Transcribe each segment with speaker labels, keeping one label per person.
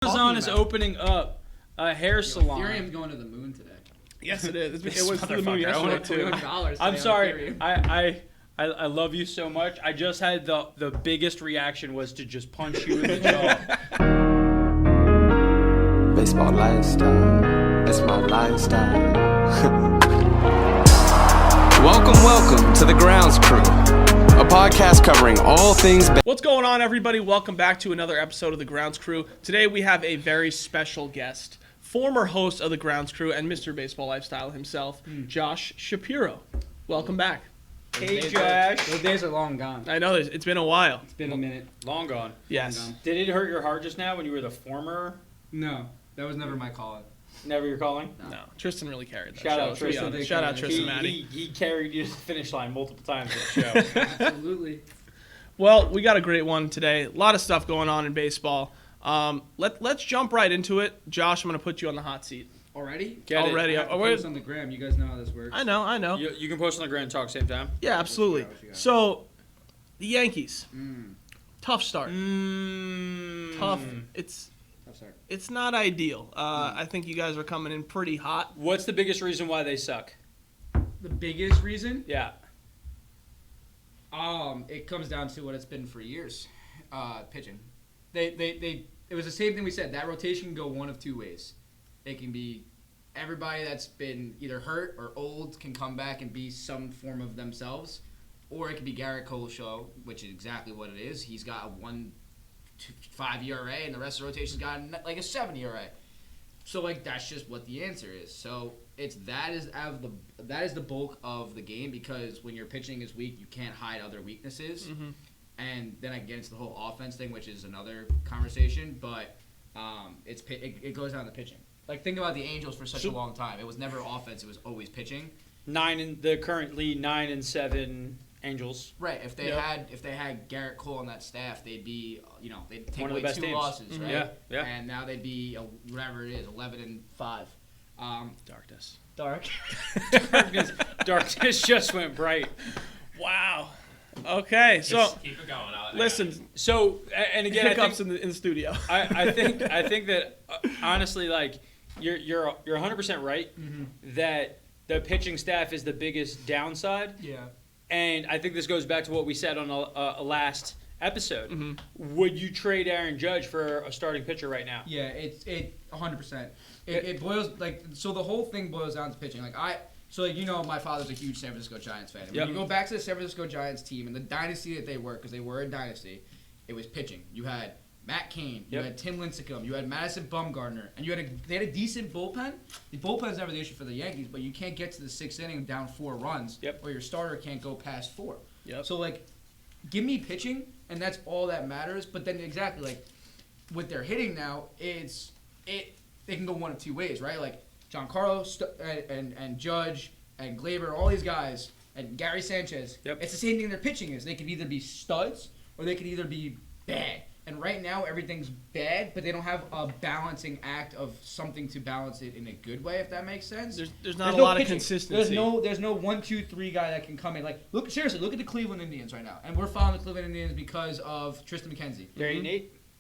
Speaker 1: Amazon is opening up a hair salon.
Speaker 2: Ethereum's going to the moon today.
Speaker 3: Yes, it is. It was to the moon yesterday too.
Speaker 1: I'm sorry. I love you so much. I just had the biggest reaction was to just punch you in the jaw.
Speaker 4: Baseball lifestyle. It's my lifestyle. Welcome to the Grounds Crew, a podcast covering all things.
Speaker 3: What's going on, everybody? Welcome back to another episode of the Grounds Crew. Today we have a very special guest, former host of the Grounds Crew and Mr. Baseball Lifestyle himself, Josh Shapiro. Welcome back.
Speaker 1: Hey, Josh.
Speaker 2: Those days are long gone.
Speaker 3: I know it's been a while.
Speaker 2: It's been a minute.
Speaker 1: Long gone.
Speaker 3: Yes.
Speaker 2: Long gone.
Speaker 1: Did it hurt your heart just now when you were the former?
Speaker 2: No, that was never my call.
Speaker 1: Never your calling?
Speaker 3: No, Tristan really carried that.
Speaker 1: Shout
Speaker 3: show,
Speaker 1: out Tristan.
Speaker 3: Shout out Tristan Matty.
Speaker 1: He carried you to the finish line multiple times in the show.
Speaker 2: Absolutely.
Speaker 3: Well, we got a great one today. A lot of stuff going on in baseball. Let's jump right into it. Josh, I'm going to put you on the hot seat.
Speaker 2: Already?
Speaker 3: Already.
Speaker 2: I have to post on the gram. You guys know how this works.
Speaker 3: I know.
Speaker 1: You can post on the ground and talk at the same time.
Speaker 3: Yeah, absolutely.
Speaker 2: What you got?
Speaker 3: So, the Yankees. Tough start. Tough.
Speaker 2: I'm sorry.
Speaker 3: It's not ideal. I think you guys are coming in pretty hot.
Speaker 1: What's the biggest reason why they suck?
Speaker 2: The biggest reason?
Speaker 1: Yeah.
Speaker 2: It comes down to what it's been for years. Pitching. It was the same thing we said. That rotation can go one of two ways. It can be everybody that's been either hurt or old can come back and be some form of themselves, or it could be Garrett Cole's show, which is exactly what it is. He's got a 1.5 ERA, and the rest of the rotation's got like a 7 ERA. So like that's just what the answer is. So that is the bulk of the game, because when your pitching is weak, you can't hide other weaknesses. And then I get into the whole offense thing, which is another conversation. But it goes down to pitching. Like, think about the Angels for such a long time. It was never offense; it was always pitching.
Speaker 1: The currently 9-7 Angels.
Speaker 2: Right. If they had Garrett Cole on that staff, they'd be they'd take
Speaker 1: One of the
Speaker 2: away
Speaker 1: best
Speaker 2: 2
Speaker 1: teams.
Speaker 2: losses, right?
Speaker 1: Yeah.
Speaker 2: And now they'd be whatever it is, 11-5.
Speaker 1: Darkness.
Speaker 2: Dark.
Speaker 1: Darkness just went bright.
Speaker 3: Wow. Okay, so
Speaker 5: keep it going.
Speaker 3: listen.
Speaker 1: So, and again,
Speaker 3: Hiccups in the studio.
Speaker 1: I think that honestly, like you're 100% right that the pitching staff is the biggest downside.
Speaker 2: Yeah.
Speaker 1: And I think this goes back to what we said on a last episode. Would you trade Aaron Judge for a starting pitcher right now?
Speaker 2: Yeah, it 100%. It boils so the whole thing boils down to pitching. My father's a huge San Francisco Giants fan. And when you go back to the San Francisco Giants team and the dynasty that they were, because they were a dynasty, it was pitching. You had Matt Cain, you had Tim Lincecum, you had Madison Bumgarner, and they had a decent bullpen. The bullpen's never the issue for the Yankees, but you can't get to the 6th inning down 4 runs, or your starter can't go past 4. So give me pitching, and that's all that matters. But then exactly with their hitting now, they can go one of two ways, right? Like Giancarlo and Judge and Glaber, all these guys, and Gary Sanchez. It's the same thing their pitching is. They could either be studs or they could either be bad. And right now everything's bad, but they don't have a balancing act of something to balance it in a good way, if that makes sense.
Speaker 3: There's not a lot of consistency.
Speaker 2: There's no 1-2-3 guy that can come in. Look at the Cleveland Indians right now. And we're following the Cleveland Indians because of Tristan McKenzie.
Speaker 1: They're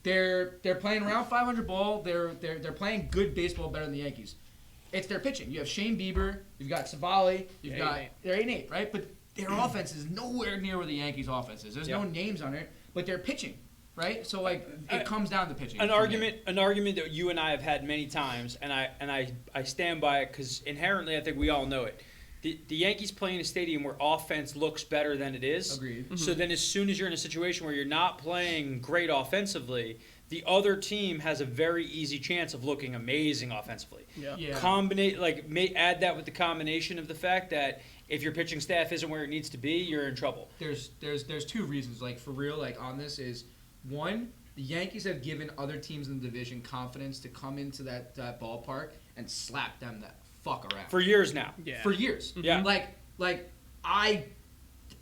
Speaker 1: 8-8.
Speaker 2: They're playing around 500 ball. They're playing good baseball better than the Yankees. It's their pitching. You have Shane Bieber, you've got Savali, they're 8-8, right? But their offense is nowhere near where the Yankees' offense is. There's no names on it, but they're pitching, right? So it comes down to pitching.
Speaker 1: An argument that you and I have had many times, and I stand by it because inherently I think we all know it. The Yankees play in a stadium where offense looks better than it is.
Speaker 2: Agreed.
Speaker 1: So then as soon as you're in a situation where you're not playing great offensively, the other team has a very easy chance of looking amazing offensively. Add that with the combination of the fact that if your pitching staff isn't where it needs to be, you're in trouble.
Speaker 2: There's 2 reasons, for real, on this is, one, the Yankees have given other teams in the division confidence to come into that ballpark and slap them the fuck around.
Speaker 1: For years now.
Speaker 3: Yeah.
Speaker 2: For years.
Speaker 1: Yeah.
Speaker 2: I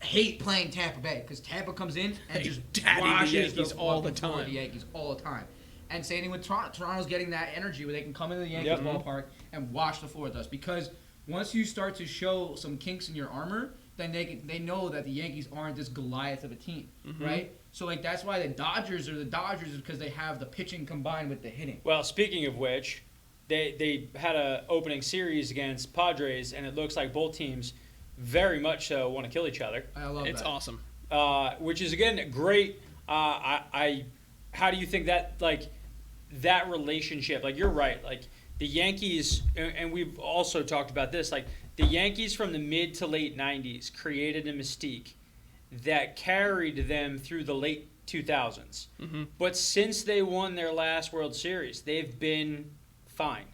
Speaker 2: hate playing Tampa Bay because Tampa comes in and just
Speaker 3: daddy
Speaker 2: washes
Speaker 3: the Yankees all the
Speaker 2: floor of
Speaker 3: time.
Speaker 2: The Yankees all the time. And same thing with Toronto. Toronto's getting that energy where they can come into the Yankees ballpark and wash the floor with us. Because once you start to show some kinks in your armor, then they know that the Yankees aren't this Goliath of a team, right? So like that's why the Dodgers are the Dodgers, because they have the pitching combined with the hitting.
Speaker 1: Well, speaking of which, they had a opening series against Padres, and it looks like both teams very much so want to kill each other.
Speaker 2: I love
Speaker 3: It's
Speaker 2: that.
Speaker 3: awesome.
Speaker 1: Which is again great. How do you think that that relationship? Like you're right. Like the Yankees, and we've also talked about this. Like the Yankees from the mid to late '90s created a mystique that carried them through the late 2000s.
Speaker 3: Mm-hmm.
Speaker 1: But since they won their last World Series, they've been fine.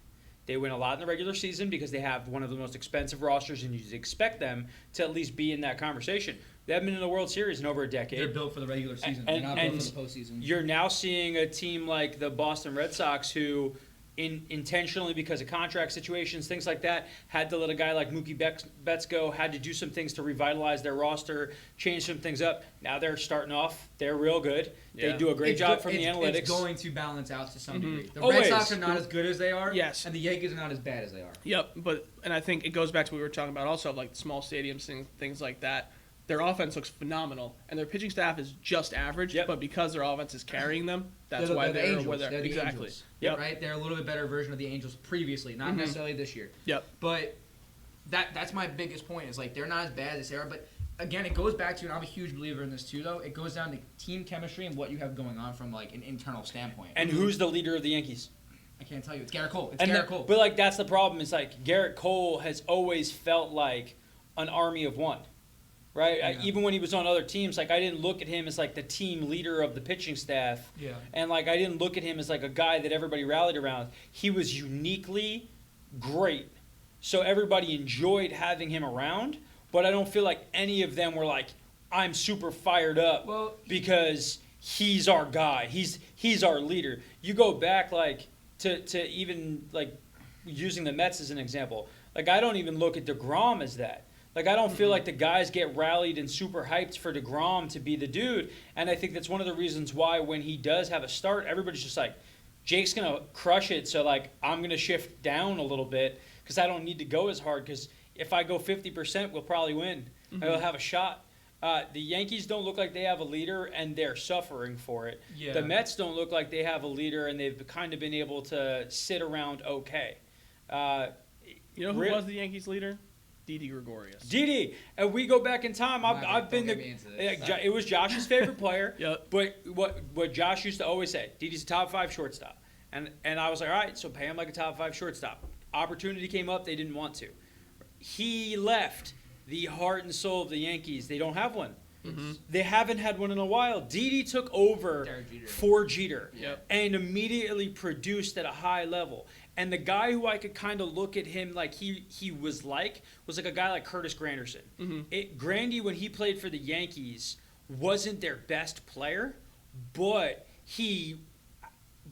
Speaker 1: They win a lot in the regular season because they have one of the most expensive rosters, and you'd expect them to at least be in that conversation. They haven't been in the World Series in over a decade.
Speaker 2: They're built for the regular season. They're not built for the postseason.
Speaker 1: You're now seeing a team like the Boston Red Sox who, intentionally because of contract situations, things like that, had to let a guy like Mookie Betts go, had to do some things to revitalize their roster, change some things up. Now they're starting off. They're real good.
Speaker 3: Yeah.
Speaker 1: They do a great job from the analytics.
Speaker 2: It's going to balance out to some degree. The
Speaker 1: Always.
Speaker 2: Red Sox are not as good as they are.
Speaker 3: Yes.
Speaker 2: And the Yankees are not as bad as they are.
Speaker 3: Yep, and I think it goes back to what we were talking about also, of like small stadiums, things like that. Their offense looks phenomenal, and their pitching staff is just average.
Speaker 1: Yep.
Speaker 3: But because their offense is carrying them, that's
Speaker 2: They're
Speaker 3: why
Speaker 2: the
Speaker 3: they're
Speaker 2: Angels.
Speaker 3: where they're
Speaker 2: They're the
Speaker 3: exactly.
Speaker 2: Angels.
Speaker 3: Yep.
Speaker 2: Right? They're a little bit better version of the Angels previously, not necessarily this year.
Speaker 3: Yep.
Speaker 2: But that's my biggest point. Is like they're not as bad as they are. But again, it goes back to, and I'm a huge believer in this too, though. It goes down to team chemistry and what you have going on from like an internal standpoint.
Speaker 1: And who's the leader of the Yankees?
Speaker 2: I can't tell you. It's Garrett Cole.
Speaker 1: Cole. But like that's the problem. It's like Garrett Cole has always felt like an army of one. Right?
Speaker 2: Yeah.
Speaker 1: Even when he was on other teams, like I didn't look at him as like the team leader of the pitching staff.
Speaker 2: Yeah.
Speaker 1: And like I didn't look at him as like a guy that everybody rallied around. He was uniquely great. So everybody enjoyed having him around, but I don't feel like any of them were like, I'm super fired up because he's our guy. He's our leader. You go back like to even like using the Mets as an example. Like I don't even look at DeGrom as that. Like, I don't feel like the guys get rallied and super hyped for DeGrom to be the dude. And I think that's one of the reasons why when he does have a start, everybody's just like, Jake's going to crush it. So, like, I'm going to shift down a little bit because I don't need to go as hard because if I go 50%, we'll probably win. I will have a shot. The Yankees don't look like they have a leader, and they're suffering for it.
Speaker 2: Yeah.
Speaker 1: The Mets don't look like they have a leader, and they've kind of been able to sit around okay.
Speaker 3: You know who was the Yankees' leader? Didi Gregorius.
Speaker 1: Didi, and we go back in time. I've been it was Josh's favorite player.
Speaker 3: Yep.
Speaker 1: But what Josh used to always say, Didi's a top 5 shortstop, and I was like, all right, so pay him like a top 5 shortstop. Opportunity came up, they didn't want to. He left the heart and soul of the Yankees. They don't have one. Mm-hmm. They haven't had one in a while. Didi took over for Jeter and immediately produced at a high level. And the guy who I could kind of look at him like he was like a guy like Curtis Granderson. Mm-hmm. Grandy, when he played for the Yankees, wasn't their best player, but he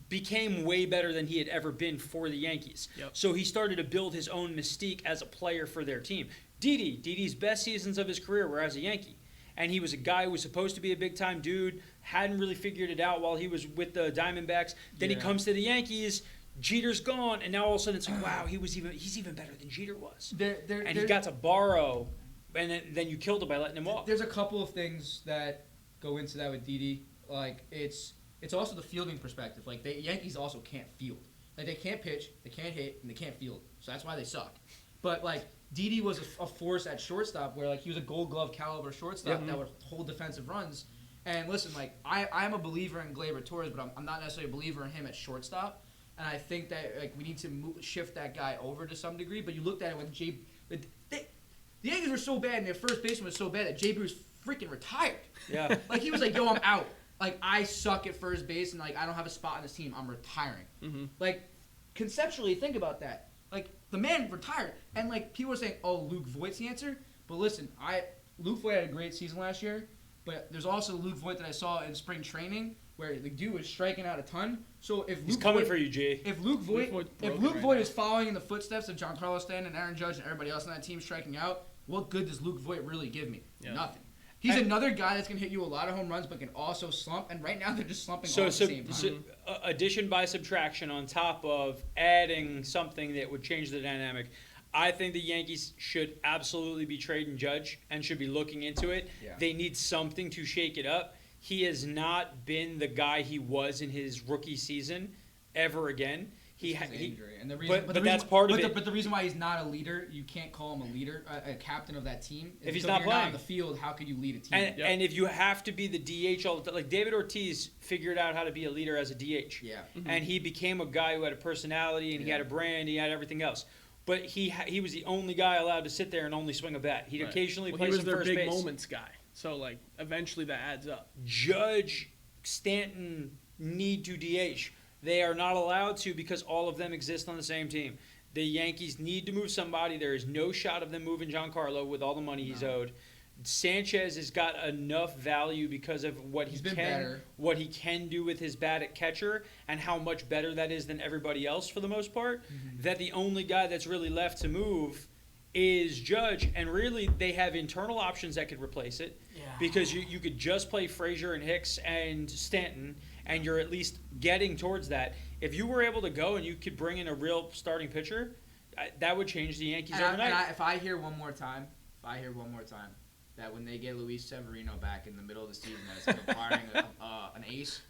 Speaker 1: became way better than he had ever been for the Yankees. Yep. So he started to build his own mystique as a player for their team. Didi's best seasons of his career were as a Yankee. And he was a guy who was supposed to be a big-time dude, hadn't really figured it out while he was with the Diamondbacks. Then he comes to the Yankees, Jeter's gone, and now all of a sudden it's like, wow, he's even better than Jeter was. And he got to borrow, and then you killed him by letting him walk.
Speaker 2: There's a couple of things that go into that with Didi. Like, it's also the fielding perspective. Like, the Yankees also can't field. Like, they can't pitch, they can't hit, and they can't field. So that's why they suck. But, like, Didi was a force at shortstop where, like, he was a Gold Glove caliber shortstop that would hold defensive runs. And listen, like, I'm a believer in Gleyber Torres, but I'm not necessarily a believer in him at shortstop. And I think that like we need to shift that guy over to some degree. But you looked at it when the Yankees were so bad and their first baseman was so bad that Jay Bruce freaking retired.
Speaker 1: Yeah.
Speaker 2: Like he was like, yo, I'm out. Like I suck at first base and like I don't have a spot on this team. I'm retiring. Mm-hmm. Like conceptually, think about that. Like the man retired, and like people were saying, oh, Luke Voigt's the answer. But listen, Luke Voigt had a great season last year. But there's also Luke Voigt that I saw in spring training where the dude was striking out a ton. So if
Speaker 1: he's coming for you, G.
Speaker 2: If Luke Voigt is following in the footsteps of Giancarlo Stanton and Aaron Judge and everybody else on that team striking out, what good does Luke Voigt really give me? Yeah. Nothing. He's another guy that's gonna hit you a lot of home runs, but can also slump. And right now they're just slumping all at the same time.
Speaker 1: So addition by subtraction on top of adding something that would change the dynamic. I think the Yankees should absolutely be trading Judge and should be looking into it. Yeah. They need something to shake it up. he has not been the guy he was in his rookie season ever again.
Speaker 2: Injury. And the reason,
Speaker 1: but that's part of it.
Speaker 2: But the reason why he's not a leader, you can't call him a leader, a captain of that team.
Speaker 1: If he's not playing
Speaker 2: on the field, how could you lead a team?
Speaker 1: And if you have to be the DH all the time, like David Ortiz figured out how to be a leader as a DH.
Speaker 2: Yeah.
Speaker 3: Mm-hmm.
Speaker 1: And he became a guy who had a personality and he had a brand, he had everything else. But he was the only guy allowed to sit there and only swing a bat. He'd occasionally play some first base.
Speaker 3: He was their big moments guy. So, like, eventually that adds up.
Speaker 1: Judge, Stanton need to DH. They are not allowed to because all of them exist on the same team. The Yankees need to move somebody. There is no shot of them moving Giancarlo with all the money he's owed. Sanchez has got enough value because of what he can do with his bat at catcher and how much better that is than everybody else for the most part, that the only guy that's really left to move is Judge, and really they have internal options that could replace it because you could just play Frazier and Hicks and Stanton, and you're at least getting towards that. If you were able to go and you could bring in a real starting pitcher, that would change the Yankees overnight.
Speaker 2: If I hear one more time that when they get Luis Severino back in the middle of the season, that's acquiring an ace,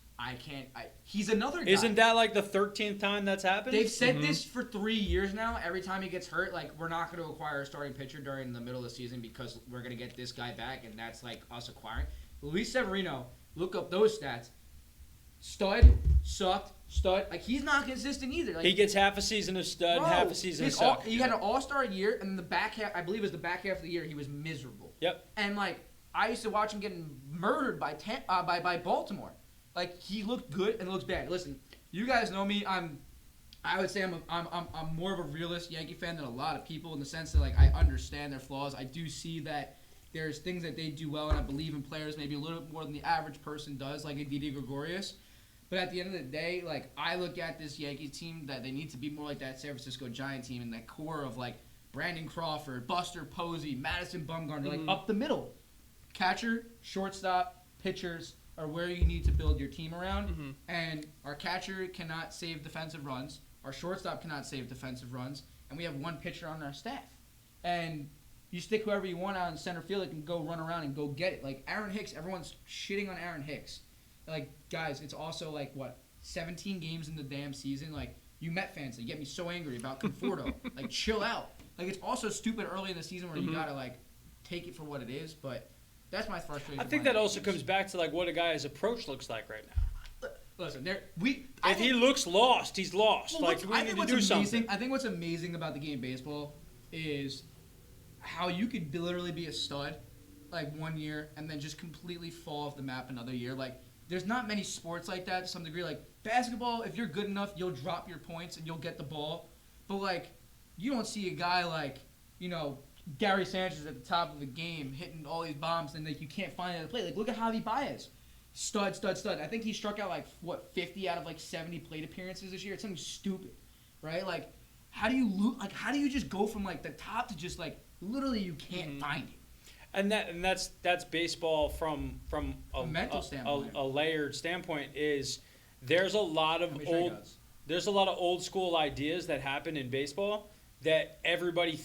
Speaker 2: he's another guy.
Speaker 1: Isn't that like the 13th time that's happened?
Speaker 2: They've said this for 3 years now. Every time he gets hurt, like, we're not going to acquire a starting pitcher during the middle of the season because we're going to get this guy back, and that's like us acquiring. Luis Severino, look up those stats. Stud, sucked, stud. Like, he's not consistent either. Like,
Speaker 1: he gets half a season of stud, half a season of suck.
Speaker 2: He had an all-star year, and then the back half, I believe it was the back half of the year, he was miserable.
Speaker 1: Yep.
Speaker 2: And, like, I used to watch him getting murdered by Baltimore. Like, he looked good and looks bad. Listen, you guys know me. I would say I'm more of a realist Yankee fan than a lot of people in the sense that, like, I understand their flaws. I do see that there's things that they do well, and I believe in players maybe a little bit more than the average person does, like a Didi Gregorius. But at the end of the day, like, I look at this Yankees team that they need to be more like that San Francisco Giant team and that core of, like, Brandon Crawford, Buster Posey, Madison Bumgarner, like, up the middle. Catcher, shortstop, pitchers are where you need to build your team around. And our catcher cannot save defensive runs. Our shortstop cannot save defensive runs. And we have one pitcher on our staff. And you stick whoever you want out in center field that can go run around and go get it. Like, Aaron Hicks, everyone's shitting on Aaron Hicks. Like, guys, it's also, like, 17 games in the damn season? Like, you Met fans, they get me so angry about Conforto. Like, chill out. Like, it's also stupid early in the season where you gotta, like, take it for what it is, but that's my frustration.
Speaker 1: I think that also comes back to, like, what a guy's approach looks like right now.
Speaker 2: Listen,
Speaker 1: if he looks lost, he's lost.
Speaker 2: Well,
Speaker 1: like, we need to do something.
Speaker 2: I think what's amazing about the game of baseball is how you could literally be a stud, like, 1 year and then just completely fall off the map another year. Like, there's not many sports like that to some degree. Like, basketball, if you're good enough, you'll drop your points and you'll get the ball. But, like, you don't see a guy like, you know, Gary Sanchez at the top of the game hitting all these bombs and, like, you can't find it to play. Like, look at Javi Baez. Stud. I think he struck out, like, 50 out of, like, 70 plate appearances this year? It's something stupid, right? Like, how do you just go from, like, the top to just, like, literally you can't find it?
Speaker 1: And that's baseball from
Speaker 2: a mental standpoint.
Speaker 1: A layered standpoint is there's a lot of old school ideas that happen in baseball that everybody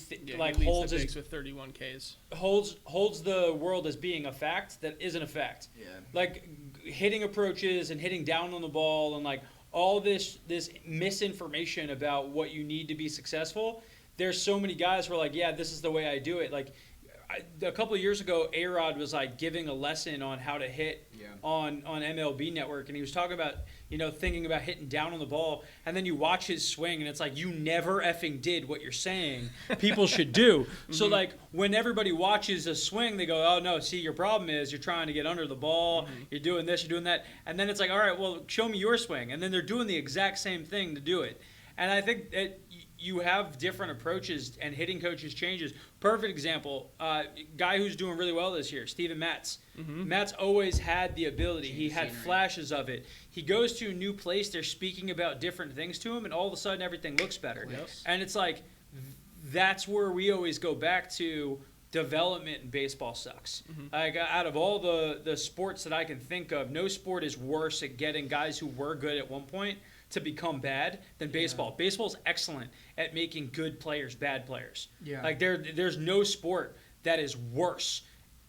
Speaker 1: holds
Speaker 3: as with 31 Ks.
Speaker 1: Holds the world as being a fact that isn't a fact.
Speaker 2: Yeah.
Speaker 1: Like hitting approaches and hitting down on the ball and like all this misinformation about what you need to be successful. There's so many guys who are like, yeah, this is the way I do it. Like a couple of years ago, A-Rod was like giving a lesson on how to hit on MLB Network, and he was talking about, thinking about hitting down on the ball, and then you watch his swing, and it's like, you never effing did what you're saying people should do. So, like, when everybody watches a swing, they go, oh, no, see, your problem is you're trying to get under the ball, you're doing this, you're doing that, and then it's like, all right, well, show me your swing, and then they're doing the exact same thing to do it. And I think that you have different approaches, and hitting coaches changes. Perfect example, guy who's doing really well this year, Steven Matz. Matz always had the ability. He had flashes of it. He goes to a new place, they're speaking about different things to him, and all of a sudden everything looks better.
Speaker 2: Yes.
Speaker 1: And it's like, that's where we always go back to development in baseball sucks. Like, out of all the sports that I can think of, no sport is worse at getting guys who were good at one point to become bad than baseball. Baseball's excellent at making good players bad players.
Speaker 2: Yeah.
Speaker 1: Like there's no sport that is worse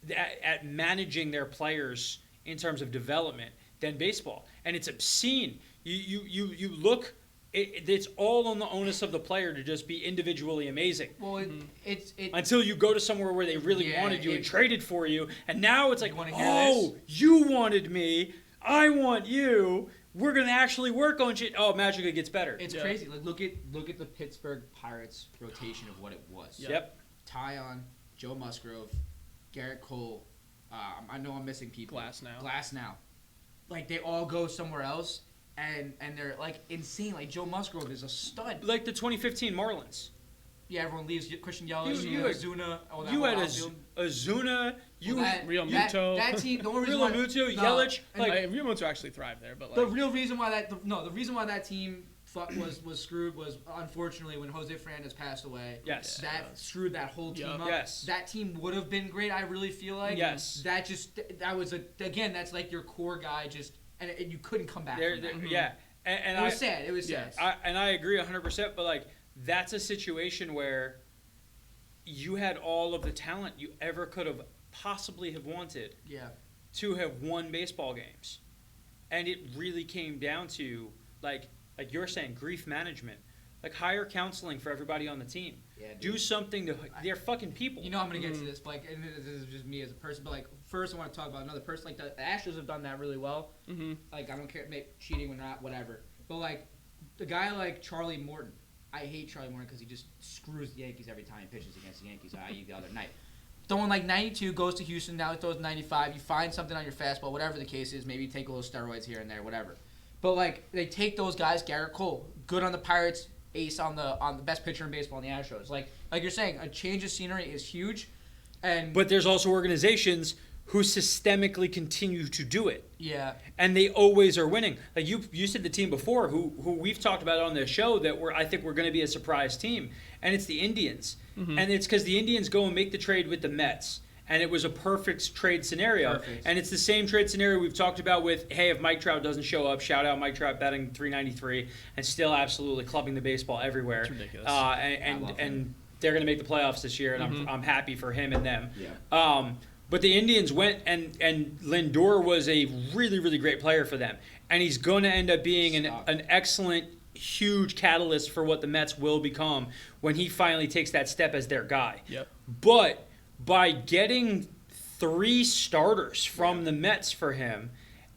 Speaker 1: at managing their players in terms of development than baseball, and it's obscene. You look. It's all on the onus of the player to just be individually amazing.
Speaker 2: Well, it's
Speaker 1: until you go to somewhere where they really wanted you and traded for you, and now it's like, you wanted me, I want you. We're gonna actually work on shit. Oh, magically it gets better.
Speaker 2: It's crazy. Like look at the Pittsburgh Pirates rotation of what it was.
Speaker 1: Yep.
Speaker 2: Tyon, Joe Musgrove, Garrett Cole. I know I'm missing people. Glass now. Like they all go somewhere else. And they're like insane. Like Joe Musgrove is a stud.
Speaker 1: Like the 2015 Marlins.
Speaker 2: Yeah, everyone leaves. Christian Yelich, Ozuna.
Speaker 1: You had Ozuna.
Speaker 3: Real Muto.
Speaker 2: That team. The only reason
Speaker 1: Real Muto, Yelich.
Speaker 3: Real Muto actually thrived there, but
Speaker 2: the real reason why the reason why that team was screwed was unfortunately when Jose Fernandez passed away.
Speaker 1: Yes.
Speaker 2: That screwed that whole team up.
Speaker 1: Yes.
Speaker 2: That team would have been great. I really feel like.
Speaker 1: Yes.
Speaker 2: That was that's like your core guy just. And you couldn't come back from that.
Speaker 1: Yeah. And
Speaker 2: it was sad. It was sad.
Speaker 1: I agree 100%, but, like, that's a situation where you had all of the talent you ever could have possibly have wanted to have won baseball games. And it really came down to, like you're saying, grief management. Like, hire counseling for everybody on the team.
Speaker 2: Yeah,
Speaker 1: do something to. They're fucking people.
Speaker 2: You know, I'm gonna get to this, like, and this is just me as a person, but like, first I want to talk about another person. Like, the Astros have done that really well. Mm-hmm. Like, I don't care, cheating or not, whatever. But like, the guy like Charlie Morton, I hate Charlie Morton because he just screws the Yankees every time he pitches against the Yankees. I.e. the other night, throwing like 92, goes to Houston. Now he throws 95. You find something on your fastball, whatever the case is. Maybe take a little steroids here and there, whatever. But like, they take those guys. Garrett Cole, good on the Pirates. Ace on the best pitcher in baseball in the Astros. Like you're saying, a change of scenery is huge. But
Speaker 1: there's also organizations who systemically continue to do it.
Speaker 2: Yeah.
Speaker 1: And they always are winning. Like you said the team before who we've talked about on the show that I think we're going to be a surprise team, and it's the Indians. Mm-hmm. And it's because the Indians go and make the trade with the Mets. And it was a perfect trade scenario. Perfect. And it's the same trade scenario we've talked about with, hey, if Mike Trout doesn't show up, shout out Mike Trout batting .393 and still absolutely clubbing the baseball everywhere.
Speaker 3: It's ridiculous.
Speaker 1: And they're going to make the playoffs this year, and I'm happy for him and them.
Speaker 2: Yeah.
Speaker 1: But the Indians went, and Lindor was a really, really great player for them. And he's going to end up being an excellent, huge catalyst for what the Mets will become when he finally takes that step as their guy.
Speaker 3: Yep.
Speaker 1: But by getting 3 starters from the Mets for him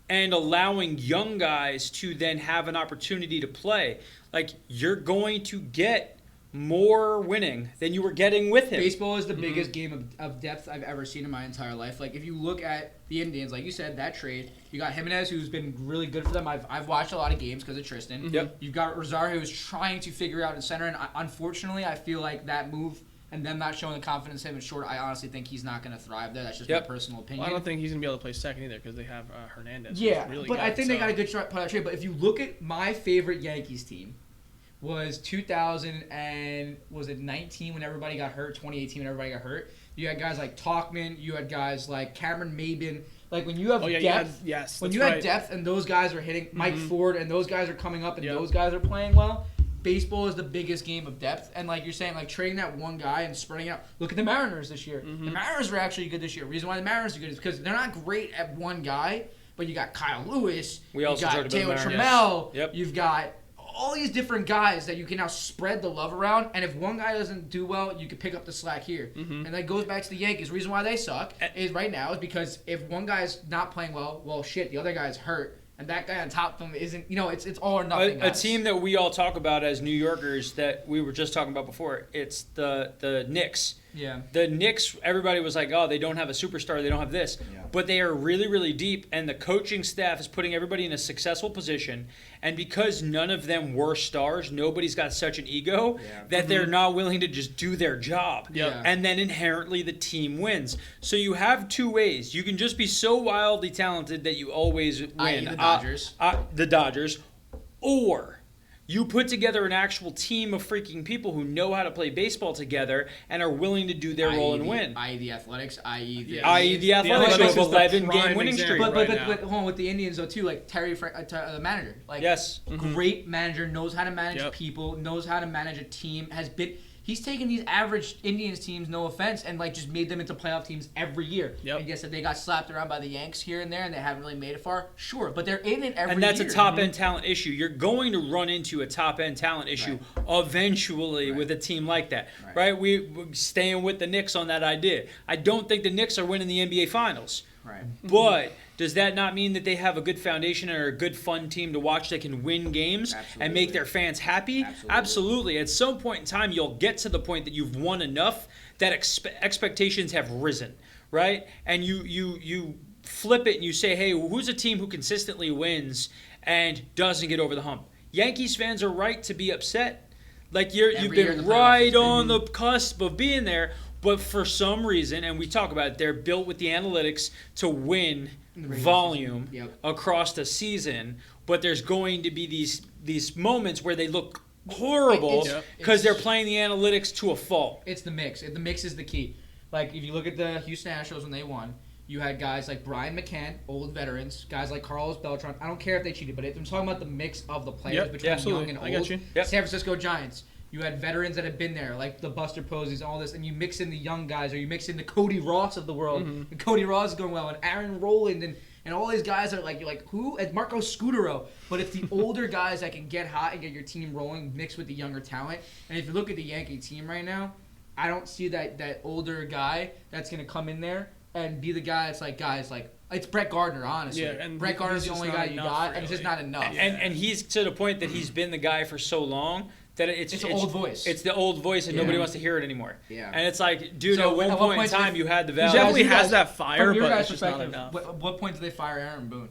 Speaker 1: and allowing young guys to then have an opportunity to play, like, you're going to get more winning than you were getting with him.
Speaker 2: Baseball is the biggest game of depth I've ever seen in my entire life. Like, if you look at the Indians, like you said, that trade, you got Jimenez, who's been really good for them. I've watched a lot of games because of Tristan.
Speaker 1: Yep.
Speaker 2: You've got Rosario, who's trying to figure out in center, and unfortunately, I feel like that move and them not showing the confidence in him in short, I honestly think he's not going to thrive there. That's just my personal opinion.
Speaker 3: Well, I don't think he's going to be able to play second either because they have Hernandez.
Speaker 2: Yeah,
Speaker 3: really
Speaker 2: but
Speaker 3: good,
Speaker 2: I think they got a good part of that trade. But if you look at my favorite Yankees team, was 2000 and was it 19 when everybody got hurt, 2018 when everybody got hurt. You had guys like Talkman, you had guys like Cameron Maybin. Like when you have depth, have depth and those guys are hitting, Mike Ford and those guys are coming up and those guys are playing well. Baseball is the biggest game of depth, and like you're saying, like trading that one guy and spreading out. Look at the Mariners this year. The Mariners were actually good this year. The reason why the Mariners are good is because they're not great at one guy, but you got Kyle Lewis, you got Taylor Trammell, you've got all these different guys that you can now spread the love around, and if one guy doesn't do well, you can pick up the slack here. And that goes back to the Yankees. The reason why they suck is right now is because if one guy's not playing well, shit, the other guy's hurt. And that guy on top of them isn't, it's all or nothing.
Speaker 1: A team that we all talk about as New Yorkers that we were just talking about before, it's the Knicks.
Speaker 2: Yeah.
Speaker 1: The Knicks, everybody was like, oh, they don't have a superstar, they don't have this. Yeah. But they are really, really deep, and the coaching staff is putting everybody in a successful position. And because none of them were stars, nobody's got such an ego that they're not willing to just do their job.
Speaker 2: Yeah.
Speaker 1: And then inherently the team wins. So you have 2 ways. You can just be so wildly talented that you always win.
Speaker 2: The Dodgers.
Speaker 1: The Dodgers. Or you put together an actual team of freaking people who know how to play baseball together and are willing to do their role and win.
Speaker 2: I.e. the Athletics, the
Speaker 1: Athletics who have 11-game winning streak.
Speaker 2: But hold on, with the Indians, though, too, like Terry, the manager. Like,
Speaker 1: yes.
Speaker 2: Great manager, knows how to manage people, knows how to manage a team, He's taken these average Indians teams, no offense, and like just made them into playoff teams every year.
Speaker 3: Yep.
Speaker 2: And yes, if they got slapped around by the Yanks here and there and they haven't really made it far, sure, but they're in it every year.
Speaker 1: And that's a top-end talent issue. You're going to run into a top-end talent issue eventually with a team like that, right? We're staying with the Knicks on that idea. I don't think the Knicks are winning the NBA Finals.
Speaker 2: Right.
Speaker 1: But does that not mean that they have a good foundation and are a good, fun team to watch that can win games and make their fans happy? Absolutely. At some point in time, you'll get to the point that you've won enough that expectations have risen, right? And you flip it and you say, hey, who's a team who consistently wins and doesn't get over the hump? Yankees fans are right to be upset. Like you've been right on the cusp of being there. But for some reason, and we talk about it, they're built with the analytics to win volume across the season. But there's going to be these moments where they look horrible because they're playing the analytics to a fault.
Speaker 2: It's the mix. The mix is the key. Like, if you look at the Houston Astros when they won, you had guys like Brian McCann, old veterans, guys like Carlos Beltran. I don't care if they cheated, but I'm talking about the mix of the players between young and old.
Speaker 3: I got you.
Speaker 2: San Francisco Giants. You had veterans that had been there, like the Buster Posies and all this, and you mix in the young guys, or you mix in the Cody Ross of the world. And Cody Ross is going well, and Aaron Rowland, and all these guys are like, you're like, who? And Marco Scutero. But it's the older guys that can get hot and get your team rolling, mixed with the younger talent. And if you look at the Yankee team right now, I don't see that older guy that's going to come in there and be the guy that's like, guys, like, it's Brett Gardner, honestly.
Speaker 3: Yeah, and
Speaker 2: Brett Gardner's the only guy you got, and it's just not enough.
Speaker 1: And he's to the point that he's been the guy for so long that it's
Speaker 2: the old voice.
Speaker 1: It's the old voice, and nobody wants to hear it anymore.
Speaker 2: Yeah.
Speaker 1: And it's like, dude, at one point in time, you had the value.
Speaker 3: He definitely has that fire, but it's just not
Speaker 2: perspective,
Speaker 3: enough.
Speaker 2: what point do they fire Aaron Boone?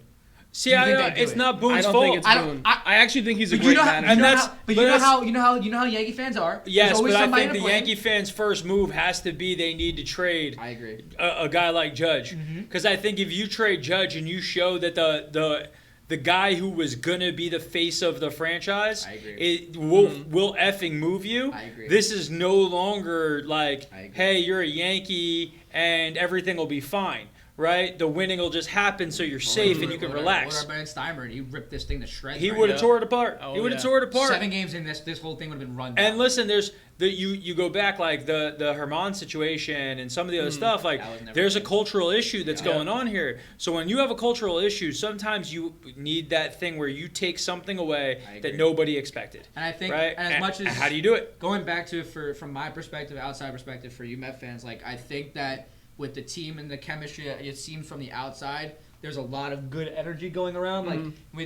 Speaker 1: See, it's not Boone's
Speaker 3: I don't
Speaker 1: fault.
Speaker 3: think it's Boone. I actually think he's a great manager.
Speaker 2: You know how Yankee fans are.
Speaker 1: Yes, but I think the Yankee fans' first move has to be they need to trade.
Speaker 2: I agree.
Speaker 1: A guy like Judge, because I think if you trade Judge and you show that the guy who was gonna be the face of the franchise, it will effing move you.
Speaker 2: I agree.
Speaker 1: This is no longer like, hey, you're a Yankee and everything will be fine. Right, the winning will just happen, so you're safe and you can relax.
Speaker 2: What about Ben Steimer? He ripped this thing to shreds.
Speaker 1: He would have tore it apart. He would have tore it apart.
Speaker 2: 7 games in this whole thing would have been run down.
Speaker 1: And listen, there's you go back like the Herman situation and some of the other stuff. Like there's a cultural issue that's going on here. So when you have a cultural issue, sometimes you need that thing where you take something away that nobody expected.
Speaker 2: And I think,
Speaker 1: right?
Speaker 2: and as much as
Speaker 1: how do you do it?
Speaker 2: Going back to from my perspective, outside perspective, for you Met fans, like I think that with the team and the chemistry, it seems from the outside, there's a lot of good energy going around. Like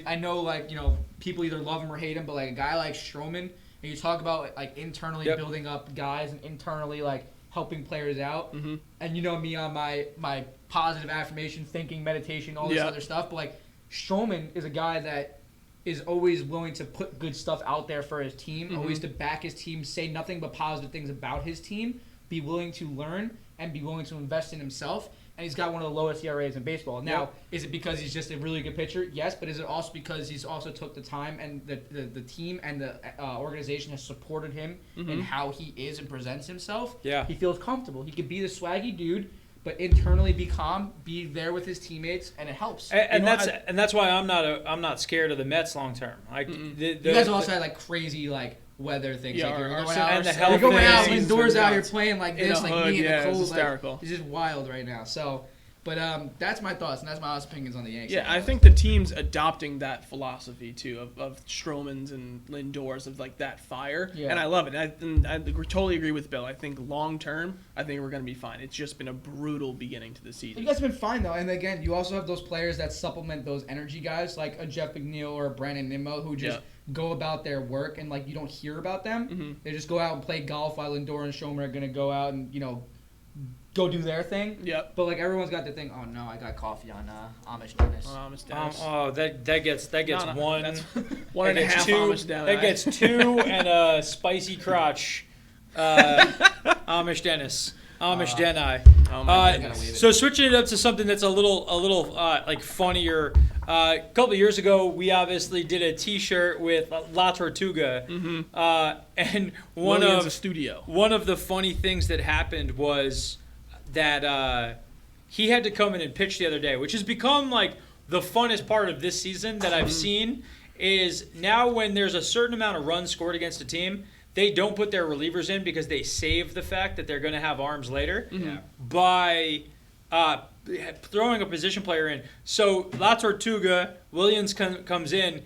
Speaker 2: I know, like, you know, people either love him or hate him, but like a guy like Stroman, and you talk about like internally building up guys and internally like helping players out. And you know me on my positive affirmation, thinking, meditation, all this other stuff. But like Stroman is a guy that is always willing to put good stuff out there for his team, always to back his team, say nothing but positive things about his team, be willing to learn and be willing to invest in himself. And he's got one of the lowest ERAs in baseball. Now, is it because he's just a really good pitcher? Yes, but is it also because he's also took the time and the team and the organization has supported him in how he is and presents himself?
Speaker 1: Yeah.
Speaker 2: He feels comfortable. He could be the swaggy dude, but internally be calm, be there with his teammates, and it helps.
Speaker 1: And that's why I'm not scared of the Mets long term. Like
Speaker 2: you guys also had like crazy like weather things.
Speaker 3: Yeah,
Speaker 2: like you're going
Speaker 3: out
Speaker 2: indoors out here playing like this, like
Speaker 3: hood,
Speaker 2: me in the cold.
Speaker 3: It's hysterical.
Speaker 2: Like, it's just wild right now. So, but that's my thoughts and that's my honest opinions on the Yankees.
Speaker 3: Yeah, I think the team's adopting that philosophy too of Stroman's and Lindor's of like that fire, and I love it. And I totally agree with Bill. I think long term, I think we're going to be fine. It's just been a brutal beginning to the season.
Speaker 2: You guys have been fine though, and again, you also have those players that supplement those energy guys like a Jeff McNeil or a Brandon Nimmo who just go about their work and like you don't hear about them. They just go out and play golf while Lindor and Stroman are going to go out and go do their thing.
Speaker 3: Yep.
Speaker 2: But like everyone's got their thing. Oh no, I got coffee on Amish Dennis.
Speaker 1: That gets one.
Speaker 3: That's 1.5 Amish down.
Speaker 1: That gets 2 and a spicy crotch. Amish Dennis. Amish Denai. So switching it up to something that's a little like funnier. A couple of years ago, we obviously did a T-shirt with La Tortuga, and one of the funny things that happened was that he had to come in and pitch the other day, which has become like the funnest part of this season that I've seen. Is now when there's a certain amount of runs scored against a team, they don't put their relievers in because they save the fact that they're going to have arms later by throwing a position player in. So La Tortuga, Williams comes in,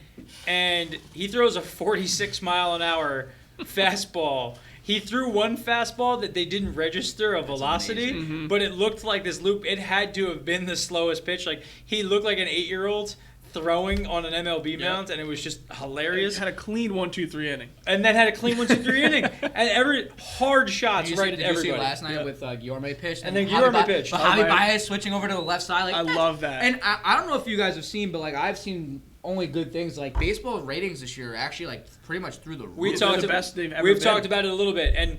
Speaker 1: and he throws a 46-mile-an-hour fastball. He threw one fastball that they didn't register a velocity, but it looked like this loop. It had to have been the slowest pitch. Like, he looked like an 8-year-old throwing on an MLB mound, and it was just hilarious.
Speaker 3: It had a clean 1-2-3 inning.
Speaker 1: And then had a clean 1-2-3 inning. And every hard shots right at everybody.
Speaker 2: Did you see last night with Guillorme pitched?
Speaker 1: And then Guillorme pitched.
Speaker 2: Javi Baez switching over to the left side. Like,
Speaker 3: I love that.
Speaker 2: And I don't know if you guys have seen, but like I've seen only good things. Like baseball ratings this year are actually like pretty much through the roof.
Speaker 1: We've talked about it a little bit. And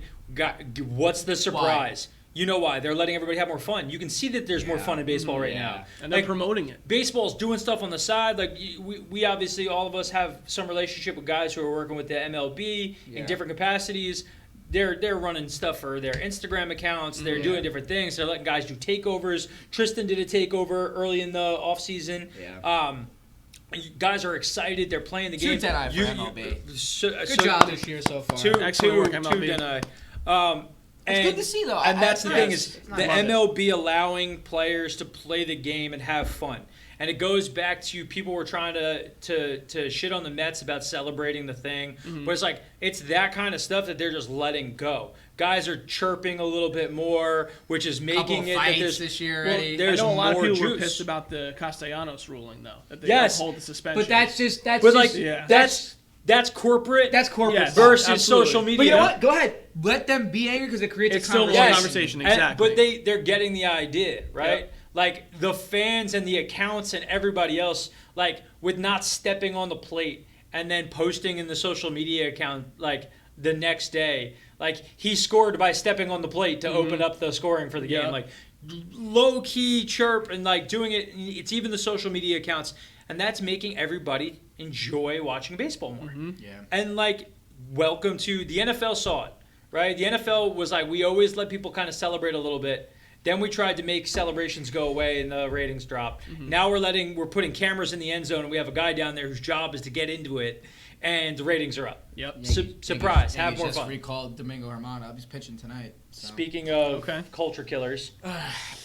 Speaker 1: what's the surprise? Why? You know why? They're letting everybody have more fun. You can see that there's more fun in baseball right now.
Speaker 3: And they're promoting it.
Speaker 1: Baseball's doing stuff on the side. Like, we obviously, all of us have some relationship with guys who are working with the MLB in different capacities. They're running stuff for their Instagram accounts. They're doing different things. They're letting guys do takeovers. Tristan did a takeover early in the offseason. Guys are excited. They're playing the game.
Speaker 2: Good job this year so far.
Speaker 3: Excellent work, MLB.
Speaker 2: It's good to see, though.
Speaker 1: And that's the thing is the MLB allowing players to play the game and have fun. And it goes back to people were trying to shit on the Mets about celebrating the thing. But it's like, it's that kind of stuff that they're just letting go. Guys are chirping a little bit more, which is making it that there's
Speaker 2: this year
Speaker 1: already.
Speaker 3: I know a lot of people were
Speaker 1: juice.
Speaker 3: pissed about the Castellanos ruling, though. That they hold the suspension.
Speaker 2: But
Speaker 1: that's corporate.
Speaker 2: That's corporate
Speaker 1: versus social media.
Speaker 2: But you know what? Go ahead. Let them be angry because it creates a conversation.
Speaker 3: Still a conversation, exactly.
Speaker 1: But they're getting the idea, right? Yep. Like, the fans and the accounts and everybody else, like, with not stepping on the plate and then posting in the social media account, like, the next day. Like, he scored by stepping on the plate to open up the scoring for the game. Like, low-key chirp and, like, doing it. It's even the social media accounts. And that's making everybody enjoy watching baseball more. And, like, welcome to – the NFL saw it, right? The NFL was like, we always let people kind of celebrate a little bit. Then we tried to make celebrations go away and the ratings drop. Now we're putting cameras in the end zone, and we have a guy down there whose job is to get into it, and the ratings are up. Surprise. Have more fun.
Speaker 2: Just recalled Domingo Hermano. He's pitching tonight. So.
Speaker 1: Speaking of culture killers.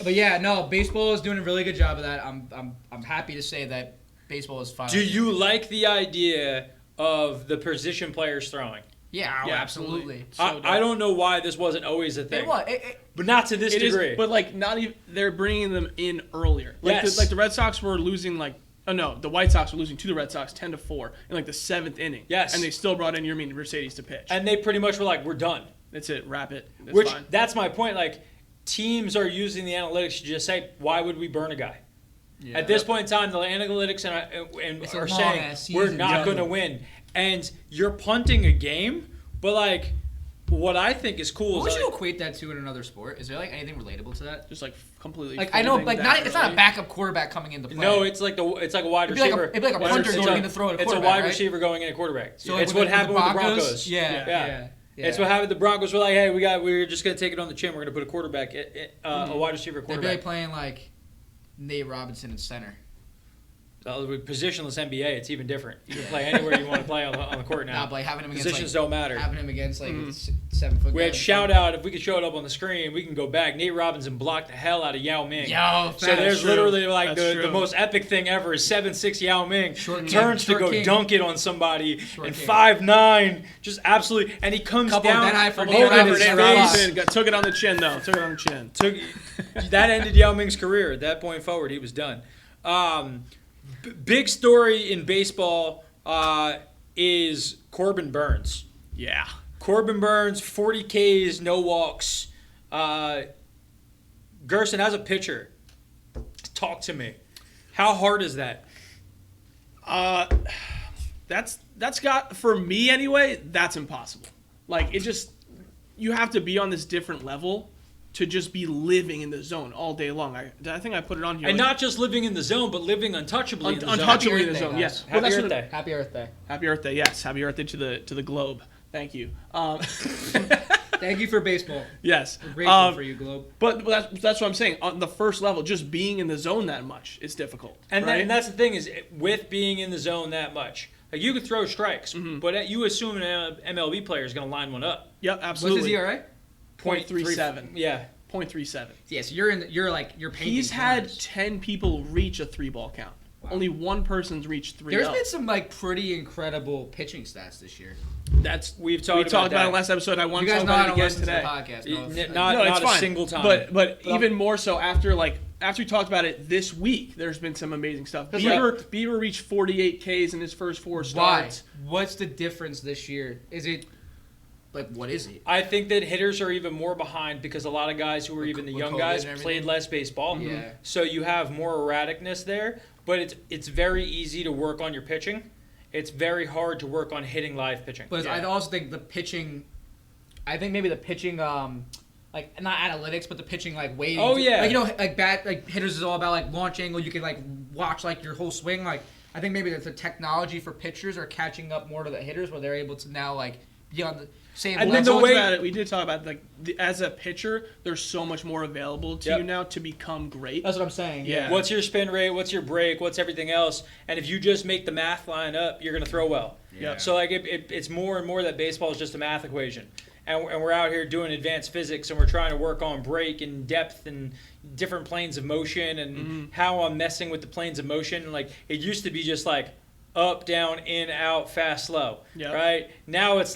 Speaker 2: But yeah, no, baseball is doing a really good job of that. I'm happy to say that baseball is finally.
Speaker 1: Do you like the idea of the position players throwing?
Speaker 2: Yeah, absolutely.
Speaker 1: I don't know why this wasn't always a thing. But not to this degree.
Speaker 3: But like, not even they're bringing them in earlier. Like the Red Sox were losing the White Sox were losing to the Red Sox 10-4 in like the 7th inning.
Speaker 1: Yes.
Speaker 3: And they still brought in Yermin Mercedes to pitch.
Speaker 1: And they pretty much were like, we're done.
Speaker 3: That's it. Wrap it. Fine.
Speaker 1: That's my point. Like, teams are using the analytics to just say, why would we burn a guy? Yeah. At this point in time, the analytics are saying we're not going to win. And you're punting a game, but like, what I think is cool
Speaker 2: what
Speaker 1: is
Speaker 2: would you equate that to in another sport? Is there like anything relatable to that?
Speaker 3: Just like completely.
Speaker 2: Like I know, like it's not a backup quarterback coming into play.
Speaker 1: No, it's like a wide receiver.
Speaker 2: It'd be like a punter going to throw at a quarterback.
Speaker 1: It's a wide receiver going in a quarterback.
Speaker 2: So
Speaker 1: it's what happened with the Broncos.
Speaker 2: Yeah.
Speaker 1: It's what happened. The Broncos were like, hey, we're just gonna take it on the chin. We're gonna put a quarterback, a wide receiver quarterback.
Speaker 2: They'd be playing like Nate Robinson in center.
Speaker 1: With positionless NBA, it's even different. You can play anywhere you want to play on the court now.
Speaker 2: Nah, but having him against
Speaker 1: positions don't matter.
Speaker 2: Having him against 7 foot.
Speaker 1: We had shout out. If we could show it up on the screen, we can go back. Nate Robinson blocked the hell out of Yao Ming. So there's literally like the most epic thing ever is 7'6" Yao Ming turns to go dunk it on somebody and 5'9", just absolutely. And he comes down holding his face.
Speaker 3: Took it on the chin though.
Speaker 1: That ended Yao Ming's career. At that point forward, he was done. Big story in baseball is Corbin Burnes.
Speaker 3: Yeah.
Speaker 1: Corbin Burnes, 40 Ks, no walks. Gerson, as a pitcher, talk to me. How hard is that?
Speaker 3: That's got, for me anyway, that's impossible. Like, you have to be on this different level to just be living in the zone all day long. I think I put it on here.
Speaker 1: And not just living in the zone, but living untouchably in the zone.
Speaker 3: Untouchably in the zone, yes.
Speaker 1: Happy Earth Day.
Speaker 2: Happy Earth Day.
Speaker 3: Happy Earth Day, yes. Happy Earth Day to the globe. Thank you.
Speaker 2: Thank Thank you for baseball.
Speaker 3: Yes.
Speaker 2: We're grateful for you, Globe.
Speaker 3: But that's what I'm saying. On the first level, just being in the zone that much is difficult.
Speaker 1: And,
Speaker 3: right?
Speaker 1: and that's the thing is, with being in the zone that much, like you could throw strikes, but you assume an MLB player is going to line one up.
Speaker 3: Yep, absolutely.
Speaker 2: What's his ERA?
Speaker 3: 0.37.
Speaker 1: Yeah.
Speaker 3: 0.37.
Speaker 2: Yeah, so you're painting.
Speaker 3: He's had
Speaker 2: corners.
Speaker 3: 10 people reach a 3-ball count.
Speaker 2: Wow.
Speaker 3: Only one person's reached 3.
Speaker 2: There's been some pretty incredible pitching stats this year.
Speaker 1: We've talked
Speaker 3: about
Speaker 1: that
Speaker 3: it last episode. I want
Speaker 2: You
Speaker 3: to
Speaker 2: guys
Speaker 3: talk
Speaker 2: know
Speaker 3: about
Speaker 2: how
Speaker 3: it
Speaker 2: to
Speaker 3: again
Speaker 2: listen to the
Speaker 3: today.
Speaker 2: podcast.
Speaker 1: Not
Speaker 3: it's
Speaker 1: a
Speaker 3: fine.
Speaker 1: single time.
Speaker 3: But even more so after we talked about it this week, there's been some amazing stuff. Bieber reached 48 Ks in his first 4 starts.
Speaker 2: Why? What's the difference this year? Is it what is it?
Speaker 1: I think that hitters are even more behind because a lot of guys who are even the young guys played less baseball.
Speaker 2: Yeah.
Speaker 1: So you have more erraticness there, but it's very easy to work on your pitching. It's very hard to work on hitting live pitching.
Speaker 2: But I also think the pitching. I think maybe the pitching, not analytics, but the pitching waiting.
Speaker 1: Oh yeah.
Speaker 2: Hitters is all about launch angle. You can watch your whole swing. I think maybe the technology for pitchers are catching up more to the hitters, where they're able to now be on the same.
Speaker 3: And then we did talk about as a pitcher, there's so much more available to you now to become great.
Speaker 2: That's what I'm saying. Yeah.
Speaker 1: What's your spin rate? What's your break? What's everything else? And if you just make the math line up, you're gonna throw well.
Speaker 2: Yeah.
Speaker 1: So it's more and more that baseball is just a math equation. And we're out here doing advanced physics, and we're trying to work on break and depth and different planes of motion and how I'm messing with the planes of motion. It used to be just up, down, in, out, fast, slow.
Speaker 3: Yep.
Speaker 1: Right? Now it's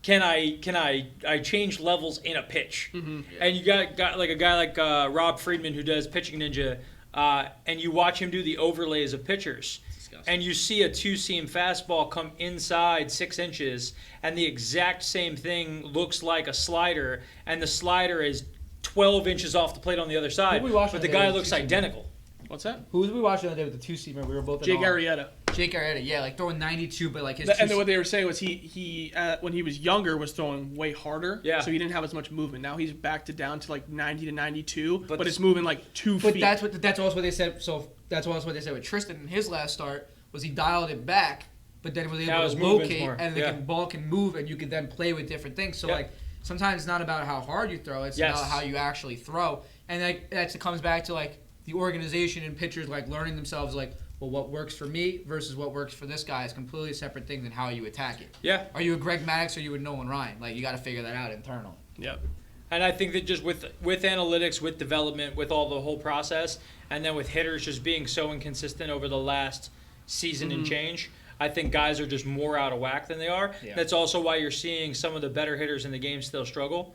Speaker 1: can I change levels in a pitch?
Speaker 3: Mm-hmm.
Speaker 1: And you got a guy like Rob Friedman who does Pitching Ninja, and you watch him do the overlays of pitchers. And you see a 2-seam fastball come inside 6 inches, and the exact same thing looks like a slider, and the slider is 12 inches off the plate on the other side, but the guy looks identical.
Speaker 3: What's that?
Speaker 2: Who was we watching the other day with the 2-seamer? We were both
Speaker 3: Jake Arrieta.
Speaker 2: Jake Arrieta, yeah, throwing 92, but his.
Speaker 3: And then what they were saying was he when he was younger was throwing way harder, so he didn't have as much movement. Now he's back down to 90 to 92, but it's moving 2 feet.
Speaker 2: But that's also what they said. So that's also what they said with Tristan in his last start was he dialed it back, but then was able to locate and the ball can move and you can then play with different things. So sometimes it's not about how hard you throw; it's about how you actually throw, and that comes back to the organization and pitchers learning themselves well, what works for me versus what works for this guy is completely separate things in how you attack it.
Speaker 1: Yeah.
Speaker 2: Are you a Greg Maddux or are you a Nolan Ryan? You got to figure that out internally.
Speaker 3: Yep.
Speaker 1: And I think that just with analytics, with development, with all the whole process, and then with hitters just being so inconsistent over the last season and change, I think guys are just more out of whack than they are. Yeah. That's also why you're seeing some of the better hitters in the game still struggle.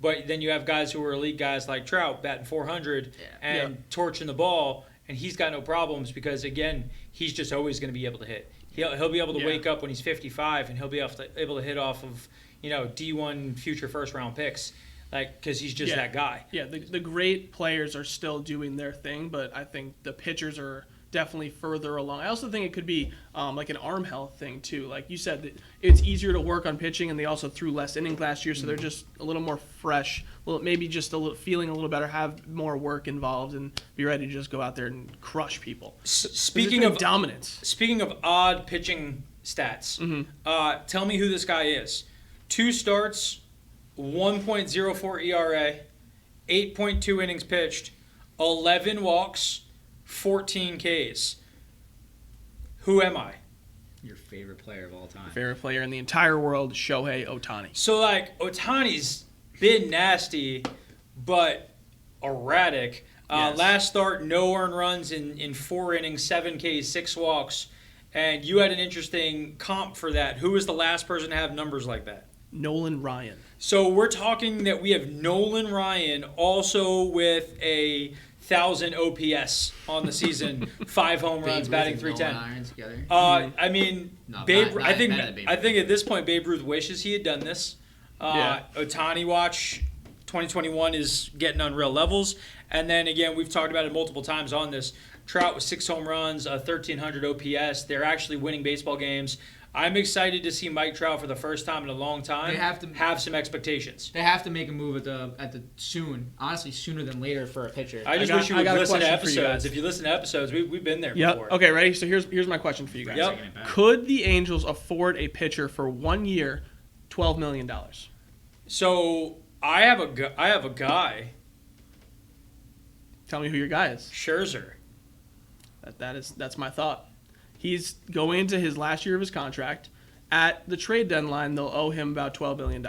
Speaker 1: But then you have guys who are elite guys like Trout batting 400 and torching the ball, and he's got no problems because, again, he's just always going to be able to hit. He'll be able to wake up when he's 55, and he'll be able to hit off of D1 future first-round picks, because he's just that guy.
Speaker 3: Yeah, the great players are still doing their thing, but I think the pitchers are definitely further along. I also think it could be an arm health thing too. Like you said, it's easier to work on pitching, and they also threw less innings last year, so they're just a little more fresh. Well, maybe just feeling a little better, have more work involved, and be ready to just go out there and crush people.
Speaker 1: Speaking of
Speaker 3: dominance,
Speaker 1: speaking of odd pitching stats, tell me who this guy is. 2 starts, 1.04 ERA, 8.2 innings pitched, 11 walks, 14 Ks. Who am I?
Speaker 2: Your favorite player of all time.
Speaker 3: Favorite player in the entire world, Shohei Ohtani.
Speaker 1: So, Ohtani's been nasty, but erratic.
Speaker 3: Yes.
Speaker 1: Last start, no earned runs in 4 innings, 7 Ks, 6 walks. And you had an interesting comp for that. Who was the last person to have numbers like that?
Speaker 3: Nolan Ryan.
Speaker 1: So we're talking that we have Nolan Ryan also with 1,000 OPS on the season, 5 home runs, batting .310. I mean, I think at this point Babe Ruth wishes he had done this. Ohtani watch 2021 is getting on real levels, and then again we've talked about it multiple times on this. Trout with 6 home runs, 1,300 OPS. They're actually winning baseball games. I'm excited to see Mike Trout for the first time in a long time.
Speaker 2: They have to
Speaker 1: have some expectations.
Speaker 2: They have to make a move at the soon. Honestly, sooner than later for a pitcher.
Speaker 1: I wish you would listen to episodes. If you listen to episodes, we've been there before.
Speaker 3: Okay, ready? So here's my question for you guys.
Speaker 1: Yep.
Speaker 3: Could the Angels afford a pitcher for 1 year, $12 million?
Speaker 1: So I have a guy.
Speaker 3: Tell me who your guy is.
Speaker 1: Scherzer.
Speaker 3: That's my thought. He's going into his last year of his contract. At the trade deadline, they'll owe him about $12 billion.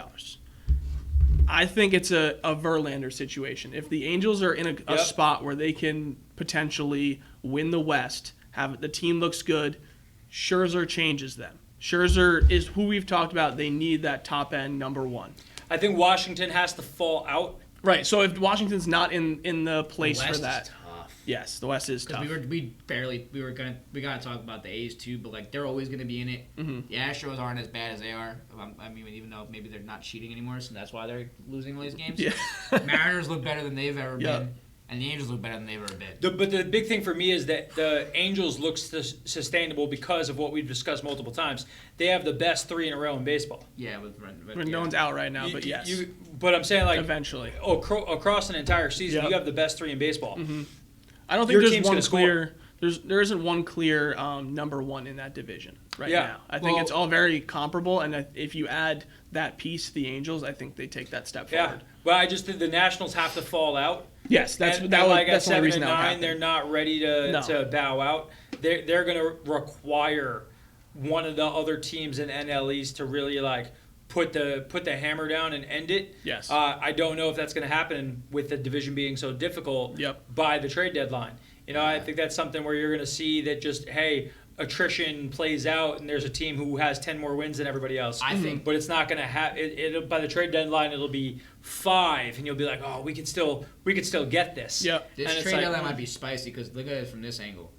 Speaker 3: I think it's a Verlander situation. If the Angels are in a spot where they can potentially win the West, have the team looks good, Scherzer changes them. Scherzer is who we've talked about. They need that top end number one.
Speaker 1: I think Washington has to fall out.
Speaker 3: Right. So if Washington's not in the place
Speaker 5: the West
Speaker 3: for that,
Speaker 5: is tough.
Speaker 3: yes, the West is tough.
Speaker 5: We gotta talk about the A's too, but like they're always gonna be in it.
Speaker 3: Mm-hmm.
Speaker 5: The Astros aren't as bad as they are. I mean, even though maybe they're not cheating anymore, so that's why they're losing all these games.
Speaker 3: Yeah.
Speaker 5: Mariners look better than they've ever
Speaker 3: Yeah.
Speaker 5: been, and the Angels look better than they've ever been.
Speaker 1: But the big thing for me is that the Angels look sustainable because of what we've discussed multiple times. They have the best 3 in a row in baseball.
Speaker 5: Yeah, with
Speaker 3: Rendon's out right now, but yes.
Speaker 1: But I'm saying, like,
Speaker 3: eventually.
Speaker 1: Across an entire season,
Speaker 3: Yep.
Speaker 1: you have the best 3 in baseball.
Speaker 3: Mm-hmm. I don't think
Speaker 1: Your
Speaker 3: there's
Speaker 1: team's
Speaker 3: one
Speaker 1: gonna
Speaker 3: clear. There isn't one clear number one in that division right now. I think it's all very comparable, and if you add that piece to the Angels, I think they take that step forward.
Speaker 1: Yeah, but I just think the Nationals have to fall out.
Speaker 3: Yes, that's
Speaker 1: and
Speaker 3: the only
Speaker 1: at 7
Speaker 3: reason
Speaker 1: and
Speaker 3: that would
Speaker 1: 9,
Speaker 3: happen.
Speaker 1: they're not ready to bow out. They're going to require one of the other teams in NL East to really put the hammer down and end it.
Speaker 3: Yes.
Speaker 1: I don't know if that's going to happen with the division being so difficult by the trade deadline. I think that's something where you're going to see that just, hey, attrition plays out and there's a team who has 10 more wins than everybody else.
Speaker 5: I think.
Speaker 1: But it's not going to have it by the trade deadline it'll be 5 and you'll be like, "Oh, we could still get this."
Speaker 3: Yep.
Speaker 5: This trade deadline might be spicy because look at it from this angle.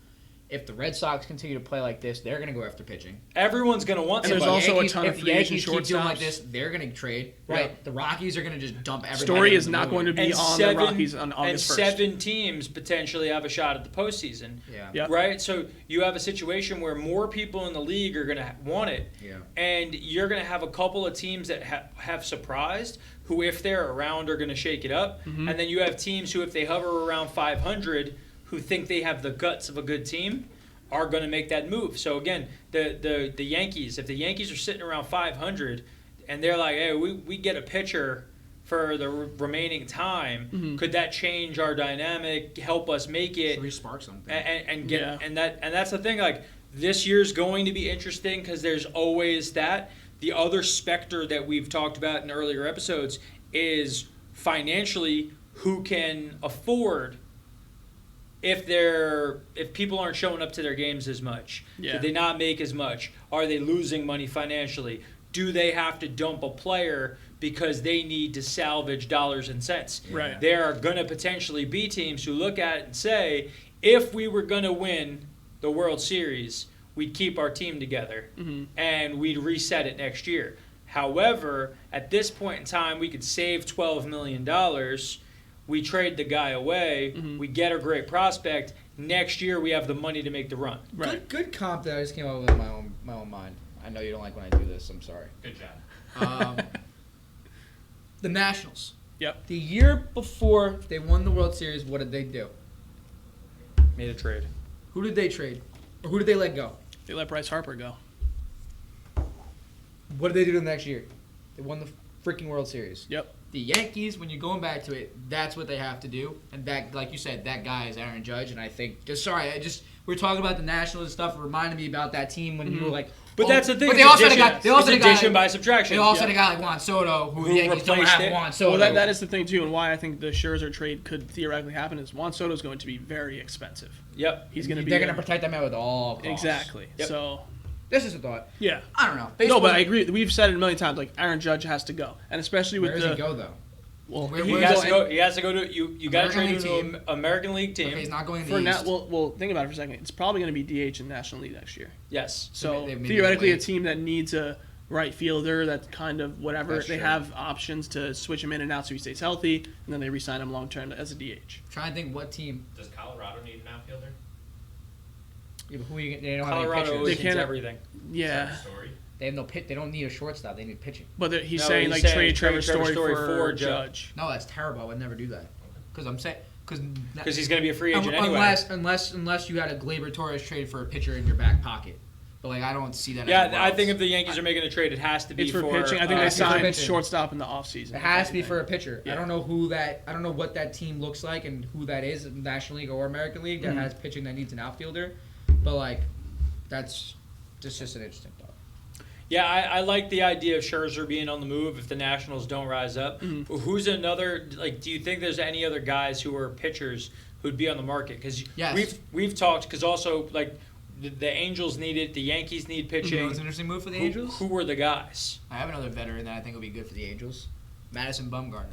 Speaker 5: If the Red Sox continue to play like this, they're going to go after pitching.
Speaker 1: Everyone's going to want
Speaker 3: And
Speaker 1: somebody.
Speaker 3: there's also a ton of
Speaker 5: if
Speaker 3: free
Speaker 5: the
Speaker 3: agent
Speaker 5: Yankees keep doing like
Speaker 3: shortstops.
Speaker 5: this, they're going to trade. Right? The Rockies are going to just dump everybody.
Speaker 3: Story is not going to be on the Rockies on August 1st.
Speaker 1: And 7 teams potentially have a shot at the postseason.
Speaker 5: Yeah.
Speaker 3: Yep.
Speaker 1: Right? So you have a situation where more people in the league are going to want it.
Speaker 5: Yeah.
Speaker 1: And you're going to have a couple of teams that have surprised, who if they're around are going to shake it up.
Speaker 3: Mm-hmm.
Speaker 1: And then you have teams who, if they hover around 500, who think they have the guts of a good team, are going to make that move. So again, the Yankees, if the Yankees are sitting around 500 and they're like, hey, we get a pitcher for the remaining time, could that change our dynamic, help us make it,
Speaker 5: Respark something.
Speaker 1: and get and that's the thing. Like, this year's going to be interesting because there's always that. The other specter that we've talked about in earlier episodes is financially who can afford. If people aren't showing up to their games as much,
Speaker 3: Yeah.
Speaker 1: do they not make as much? Are they losing money financially? Do they have to dump a player because they need to salvage dollars and cents?
Speaker 3: Right.
Speaker 1: There are going to potentially be teams who look at it and say, if we were going to win the World Series, we'd keep our team together and we'd reset it next year. However, at this point in time, we could save $12 million. We trade the guy away. We get a great prospect. Next year, we have the money to make the run.
Speaker 3: Right.
Speaker 2: Good comp that I just came up with in my own mind. I know you don't like when I do this. I'm sorry.
Speaker 5: Good job.
Speaker 2: The Nationals.
Speaker 3: Yep.
Speaker 2: The year before they won the World Series, what did they do?
Speaker 1: Made a trade.
Speaker 2: Who did they trade? Or who did they let go?
Speaker 3: They let Bryce Harper go.
Speaker 2: What did they do the next year? They won the freaking World Series.
Speaker 3: Yep.
Speaker 2: The Yankees, when you're going back to it, that's what they have to do. And that, like you said, that guy is Aaron Judge. And I think, we were talking about the Nationals and stuff. It reminded me about that team when you were like,
Speaker 1: But that's the thing.
Speaker 2: But they also had a guy.
Speaker 1: It's addition by subtraction.
Speaker 2: They also had a guy like Juan Soto, who the Yankees don't
Speaker 1: replaced
Speaker 2: have
Speaker 1: it.
Speaker 2: Juan Soto.
Speaker 3: Well, that is the thing, too, and why I think the Scherzer trade could theoretically happen is Juan Soto is going to be very expensive.
Speaker 1: Yep.
Speaker 3: He's going to be.
Speaker 2: They're going to protect that man with all costs.
Speaker 3: Exactly.
Speaker 1: Yep.
Speaker 3: So,
Speaker 2: This is a thought.
Speaker 3: yeah.
Speaker 2: I don't know.
Speaker 3: No, but I agree. We've said it a million times. Like, Aaron Judge has to go, and especially with
Speaker 2: Where does he go, though?
Speaker 3: Well,
Speaker 2: Where
Speaker 1: He
Speaker 2: does
Speaker 1: has
Speaker 2: he
Speaker 1: to go. He has to go to you. Got to
Speaker 2: American
Speaker 1: trade
Speaker 2: League
Speaker 1: him
Speaker 2: team.
Speaker 1: to an American League team.
Speaker 2: Okay, he's not going to
Speaker 3: for
Speaker 2: the
Speaker 3: now,
Speaker 2: East.
Speaker 3: well, think about it for a second. It's probably going to be DH in National League next year.
Speaker 1: Yes.
Speaker 3: So
Speaker 2: Maybe
Speaker 3: theoretically, a
Speaker 2: wait.
Speaker 3: team that needs a right fielder, that kind of whatever,
Speaker 2: That's
Speaker 3: they
Speaker 2: true.
Speaker 3: have options to switch him in and out so he stays healthy, and then they re-sign him long term as a DH.
Speaker 2: Trying to think what team.
Speaker 6: Does Colorado need an outfielder?
Speaker 2: Yeah, but they don't have any
Speaker 1: Colorado
Speaker 2: pitchers.
Speaker 1: always
Speaker 3: They
Speaker 1: needs
Speaker 3: needs
Speaker 1: everything.
Speaker 3: Yeah,
Speaker 6: Story.
Speaker 2: They have no pit. They don't need a shortstop. They need pitching.
Speaker 3: but he's
Speaker 1: No,
Speaker 3: saying
Speaker 1: he's
Speaker 3: like
Speaker 1: saying
Speaker 3: trade Trevor
Speaker 1: Trevor
Speaker 3: Story
Speaker 1: Story
Speaker 3: for
Speaker 1: for
Speaker 3: Judge.
Speaker 2: No, that's terrible. I would never do that. Because I'm saying
Speaker 1: Because he's going to be a free agent anyway.
Speaker 2: Unless you had a Gleyber Torres trade for a pitcher in your back pocket. But like I don't see that.
Speaker 1: Yeah, I think if the Yankees are making a trade, it has to be
Speaker 3: It's for pitching. I think they signed shortstop in the offseason.
Speaker 2: It has to be for a pitcher. Yeah. I don't know what that team looks like and who that is in the National League or American League that has pitching that needs an outfielder. But like, that's just an interesting thought.
Speaker 1: Yeah, I like the idea of Scherzer being on the move if the Nationals don't rise up. Mm-hmm. Who's another? Like, do you think there's any other guys who are pitchers who'd be on the market? Because we've talked. Because also like. The Angels need it. The Yankees need pitching.
Speaker 2: You know, it's an interesting move for the Angels.
Speaker 1: Who were the guys?
Speaker 2: I have another veteran that I think will be good for the Angels. Madison Bumgarner.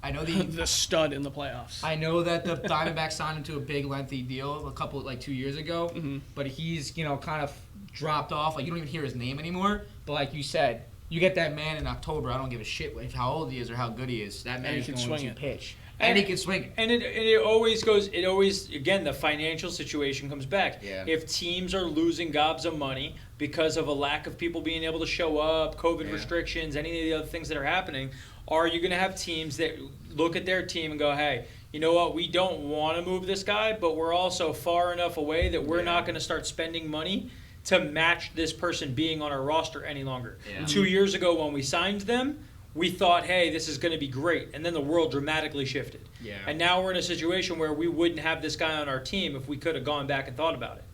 Speaker 2: I know
Speaker 3: the stud in the playoffs.
Speaker 2: I know that the Diamondbacks signed him to a big, lengthy deal 2 years ago. Mm-hmm. But he's kind of dropped off. Like you don't even hear his name anymore. But like you said, you get that man in October. I don't give a shit how old he is or how good he is. That man is going to pitch. And he can swing it.
Speaker 1: And it always goes, again, the financial situation comes back.
Speaker 2: Yeah.
Speaker 1: If teams are losing gobs of money because of a lack of people being able to show up, COVID restrictions, any of the other things that are happening, are you going to have teams that look at their team and go, hey, you know what, we don't want to move this guy, but we're also far enough away that we're not going to start spending money to match this person being on our roster any longer. Yeah. 2 years ago when we signed them, we thought, hey, this is going to be great. And then the world dramatically shifted.
Speaker 2: Yeah.
Speaker 1: And now we're in a situation where we wouldn't have this guy on our team if we could have gone back and thought about it.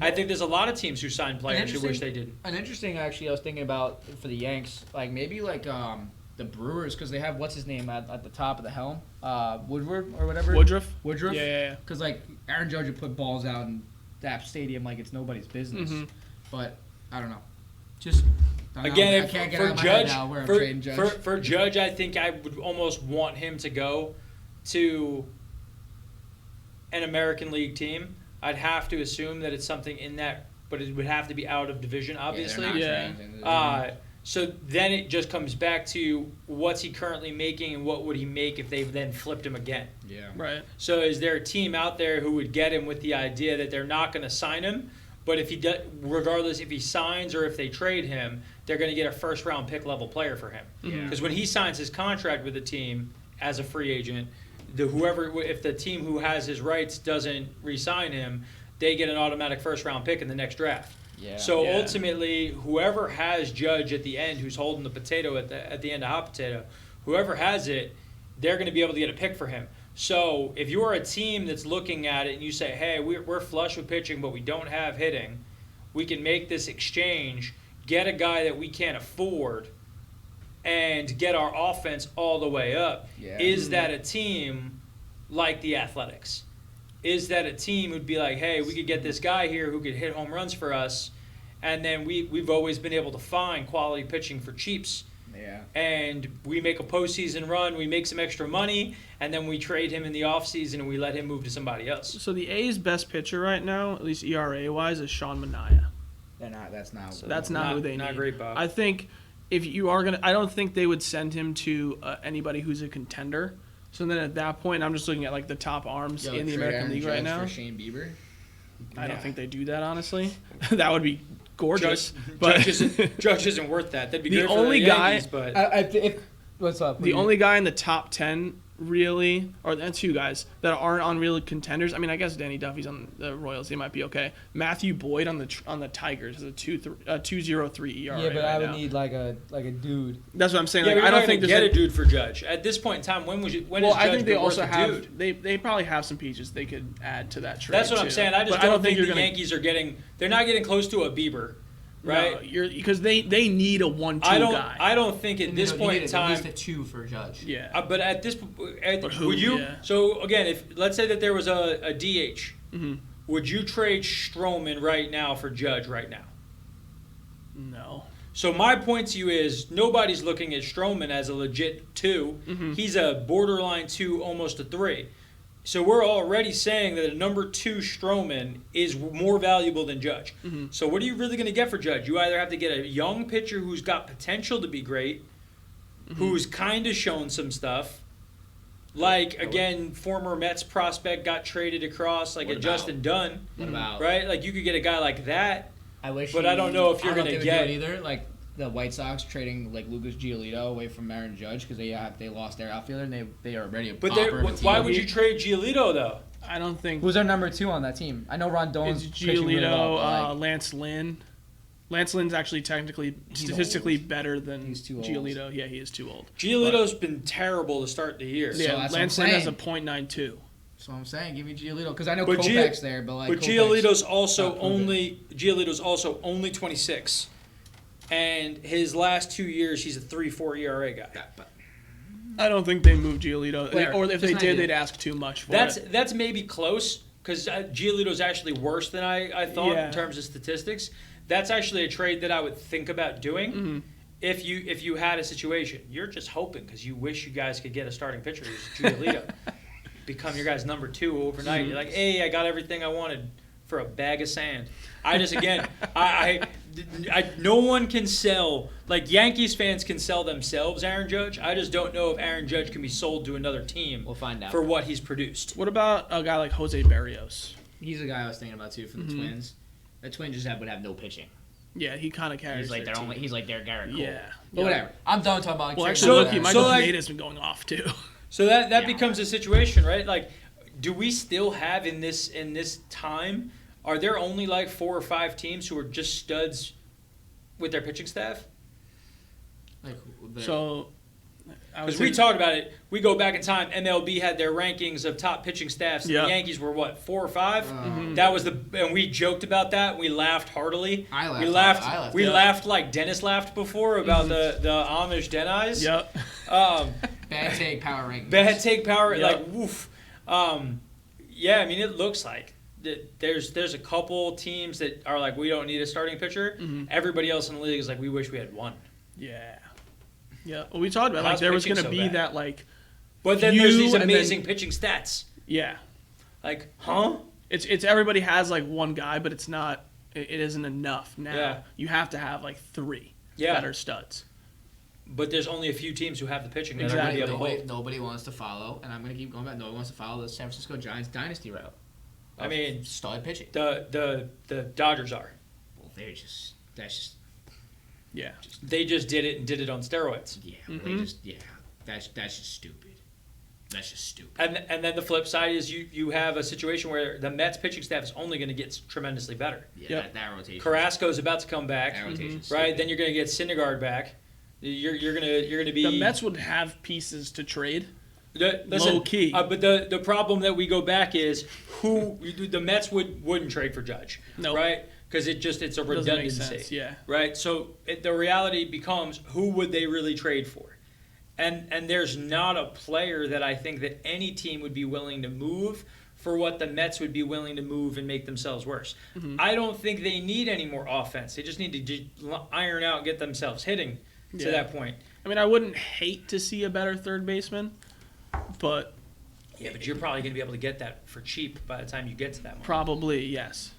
Speaker 1: I think there's a lot of teams who sign players who wish they didn't.
Speaker 2: An interesting, actually, I was thinking about for the Yanks, like maybe like the Brewers, because they have, what's his name at the top of the helm? Woodward or whatever?
Speaker 3: Woodruff?
Speaker 2: Yeah. Because like Aaron Judge would put balls out in that stadium like it's nobody's business. Mm-hmm. But I don't know. Just...
Speaker 1: Again, for Judge, I think I would almost want him to go to an American League team. I'd have to assume that it's something in that, but it would have to be out of division, obviously. So then it just comes back to what's he currently making and what would he make if they then flipped him again.
Speaker 2: Yeah.
Speaker 3: Right.
Speaker 1: So is there a team out there who would get him with the idea that they're not going to sign him, but if he does, regardless if he signs or if they trade him, they're going to get a first-round pick level player for him. Because when he signs his contract with the team as a free agent, if the team who has his rights doesn't re-sign him, they get an automatic first-round pick in the next draft.
Speaker 2: Yeah.
Speaker 1: So ultimately, whoever has Judge at the end, who's holding the potato at the end of hot potato, whoever has it, they're going to be able to get a pick for him. So if you're a team that's looking at it and you say, hey, we're flush with pitching, but we don't have hitting, we can make this exchange, get a guy that we can't afford, and get our offense all the way up.
Speaker 2: Yeah.
Speaker 1: Is that a team like the Athletics? Is that a team who'd be like, hey, we could get this guy here who could hit home runs for us, and then we've always been able to find quality pitching for cheaps.
Speaker 2: Yeah.
Speaker 1: And we make a postseason run, we make some extra money, and then we trade him in the offseason and we let him move to somebody else.
Speaker 3: So the A's best pitcher right now, at least ERA-wise, is Sean Manaea.
Speaker 2: That's
Speaker 3: not who they need.
Speaker 1: Not great, Bob.
Speaker 3: I think if you are I don't think they would send him to anybody who's a contender. So then at that point, I'm just looking at like the top arms in the American League right now.
Speaker 2: For Shane Bieber?
Speaker 3: I don't think they do that, honestly. That would be gorgeous.
Speaker 1: Judge isn't worth that. That'd be
Speaker 3: the
Speaker 1: good
Speaker 3: only
Speaker 1: for the
Speaker 3: guy.
Speaker 1: Yankees, but
Speaker 2: What's up?
Speaker 3: The only guy in the top 10 really, or two guys that aren't on real contenders. I mean, I guess Danny Duffy's on the Royals. They might be okay. Matthew Boyd on the Tigers has a 2.03 ERA.
Speaker 2: Yeah, but I would need like a dude.
Speaker 3: That's what I'm saying.
Speaker 1: Yeah,
Speaker 3: like, I don't think
Speaker 1: get a dude for Judge at this point in time. When is Judge
Speaker 3: I think they also
Speaker 1: worth
Speaker 3: have.
Speaker 1: a dude?
Speaker 3: They probably have some pieces they could add to that trade.
Speaker 1: That's what I'm saying. I just don't think the Yankees are getting. They're not getting close to a Bieber. Right,
Speaker 3: because they need a 1-2 guy.
Speaker 1: I don't think at this point in time.
Speaker 2: At least a 2 for Judge.
Speaker 3: Yeah,
Speaker 1: but at this, would you? Yeah. So again, if let's say that there was a DH, would you trade Stroman right now for Judge right now?
Speaker 3: No.
Speaker 1: So my point to you is nobody's looking at Stroman as a legit 2. He's a borderline 2, almost a 3. So we're already saying that a number 2 Stroman is more valuable than Judge. So what are you really going to get for Judge? You either have to get a young pitcher who's got potential to be great, who's kind of shown some stuff, like, again, former Mets prospect got traded across, like Justin Dunn.
Speaker 2: What about?
Speaker 1: Right? Like, you could get a guy like that.
Speaker 2: I wish.
Speaker 1: But I don't know if you're going to get
Speaker 2: either. Like the White Sox trading like Lucas Giolito away from Aaron Judge because they lost their outfielder and they are already a pauper.
Speaker 1: But why would you trade Giolito though?
Speaker 3: I don't think.
Speaker 2: Who's our number 2 on that team? I know Rondon's
Speaker 3: Giolito, Lance Lynn. Lance Lynn's actually statistically better than
Speaker 2: He's too old.
Speaker 3: Giolito. Yeah, he is too old.
Speaker 1: Giolito's been terrible to start the year.
Speaker 3: Yeah,
Speaker 2: that's
Speaker 3: Lance
Speaker 2: what I'm
Speaker 3: Lynn has a
Speaker 2: saying.
Speaker 3: .92.
Speaker 2: So I'm saying, give me Giolito because I know
Speaker 1: But
Speaker 2: Kopech's there, but like.
Speaker 1: But Giolito's also only 26, and his last 2 years he's a 3.4 ERA guy.
Speaker 3: I don't think they moved Giolito,
Speaker 2: Where?
Speaker 3: or if they
Speaker 2: Just
Speaker 3: did,
Speaker 2: not
Speaker 3: they'd
Speaker 2: yet.
Speaker 3: ask too much for it.
Speaker 1: That's maybe close because Giolito's actually worse than I thought
Speaker 3: Yeah.
Speaker 1: in terms of statistics. That's actually a trade that I would think about doing.
Speaker 3: Mm-hmm.
Speaker 1: If you had a situation, you're just hoping because you wish you guys could get a starting pitcher who's Giolito, become your guy's number 2 overnight. You're like, hey, I got everything I wanted for a bag of sand. I just again, I no one can sell like Yankees fans can sell themselves Aaron Judge. I just don't know if Aaron Judge can be sold to another team.
Speaker 5: We'll find out.
Speaker 1: For what he's produced.
Speaker 3: What about a guy like Jose Barrios?
Speaker 5: He's the guy I was thinking about too for the Twins. The Twins would have no pitching.
Speaker 3: Yeah, he kind of carries.
Speaker 5: He's like
Speaker 3: their team.
Speaker 5: He's like their Garrett Cole.
Speaker 3: Yeah,
Speaker 2: But whatever. I'm done talking about.
Speaker 3: Well,
Speaker 2: trade.
Speaker 3: actually,
Speaker 1: So-
Speaker 3: look, Michael
Speaker 1: so, like-
Speaker 3: Pineda's been going off too.
Speaker 1: So that
Speaker 5: Yeah.
Speaker 1: becomes a situation, right? Like, do we still have in this time? Are there only like 4 or 5 teams who are just studs with their pitching staff?
Speaker 2: Like,
Speaker 3: So, I was
Speaker 1: Because we talked about it. We go back in time. MLB had their rankings of top pitching staffs. And
Speaker 3: Yeah.
Speaker 1: the Yankees were what 4 or 5. That was and we joked about that. We laughed heartily.
Speaker 2: I laughed.
Speaker 1: We laughed.
Speaker 2: I laughed,
Speaker 1: We
Speaker 2: yeah.
Speaker 1: laughed like Dennis laughed before about the Amish Den eyes.
Speaker 3: Yep.
Speaker 2: bad take power rankings.
Speaker 1: Bad take power,
Speaker 3: Yep.
Speaker 1: like woof. Yeah, I mean it looks like there's a couple teams that are like we don't need a starting pitcher. Everybody else in the league is like we wish we had one.
Speaker 3: Yeah. Yeah. Well, we talked about
Speaker 1: How's
Speaker 3: like there was
Speaker 1: pitching
Speaker 3: going to
Speaker 1: so
Speaker 3: be
Speaker 1: bad?
Speaker 3: that like
Speaker 1: But then there's
Speaker 3: few
Speaker 1: these
Speaker 3: and then-
Speaker 1: amazing pitching stats.
Speaker 3: yeah.
Speaker 1: Like, huh?
Speaker 3: It's everybody has like one guy, but it's not. It isn't enough now.
Speaker 1: Yeah.
Speaker 3: You have to have like 3
Speaker 1: Yeah.
Speaker 3: that are studs.
Speaker 1: But there's only a few teams who have the pitching that are going to be able to hold.
Speaker 2: Nobody wants to follow, and I'm going to keep going back. Nobody wants to follow the San Francisco Giants dynasty route.
Speaker 1: I mean,
Speaker 2: stud pitching.
Speaker 1: the Dodgers are.
Speaker 2: Well, that's just
Speaker 3: Yeah.
Speaker 1: They just did it and did it on steroids.
Speaker 2: that's just stupid. That's just stupid.
Speaker 1: And then the flip side is you have a situation where the Mets pitching staff is only going to get tremendously better.
Speaker 2: Yeah,
Speaker 3: Yep.
Speaker 2: that rotation.
Speaker 1: Carrasco's about to come back,
Speaker 2: That rotation's
Speaker 1: right?
Speaker 2: stupid.
Speaker 1: Then you're going to get Syndergaard back. You're gonna be
Speaker 3: The Mets would have pieces to trade.
Speaker 1: listen,
Speaker 3: low key.
Speaker 1: But the problem that we go back is the Mets wouldn't trade for Judge,
Speaker 3: Nope.
Speaker 1: right? Because it's a
Speaker 3: Doesn't make
Speaker 1: redundancy,
Speaker 3: sense. Yeah.
Speaker 1: right? So the reality becomes who would they really trade for? And there's not a player that I think that any team would be willing to move for what the Mets would be willing to move and make themselves worse. I don't think they need any more offense. They just need to iron out and get themselves hitting to
Speaker 3: Yeah.
Speaker 1: that point.
Speaker 3: I mean, I wouldn't hate to see a better third baseman, but
Speaker 1: Yeah, but you're probably going to be able to get that for cheap by the time you get to that moment.
Speaker 3: probably yes.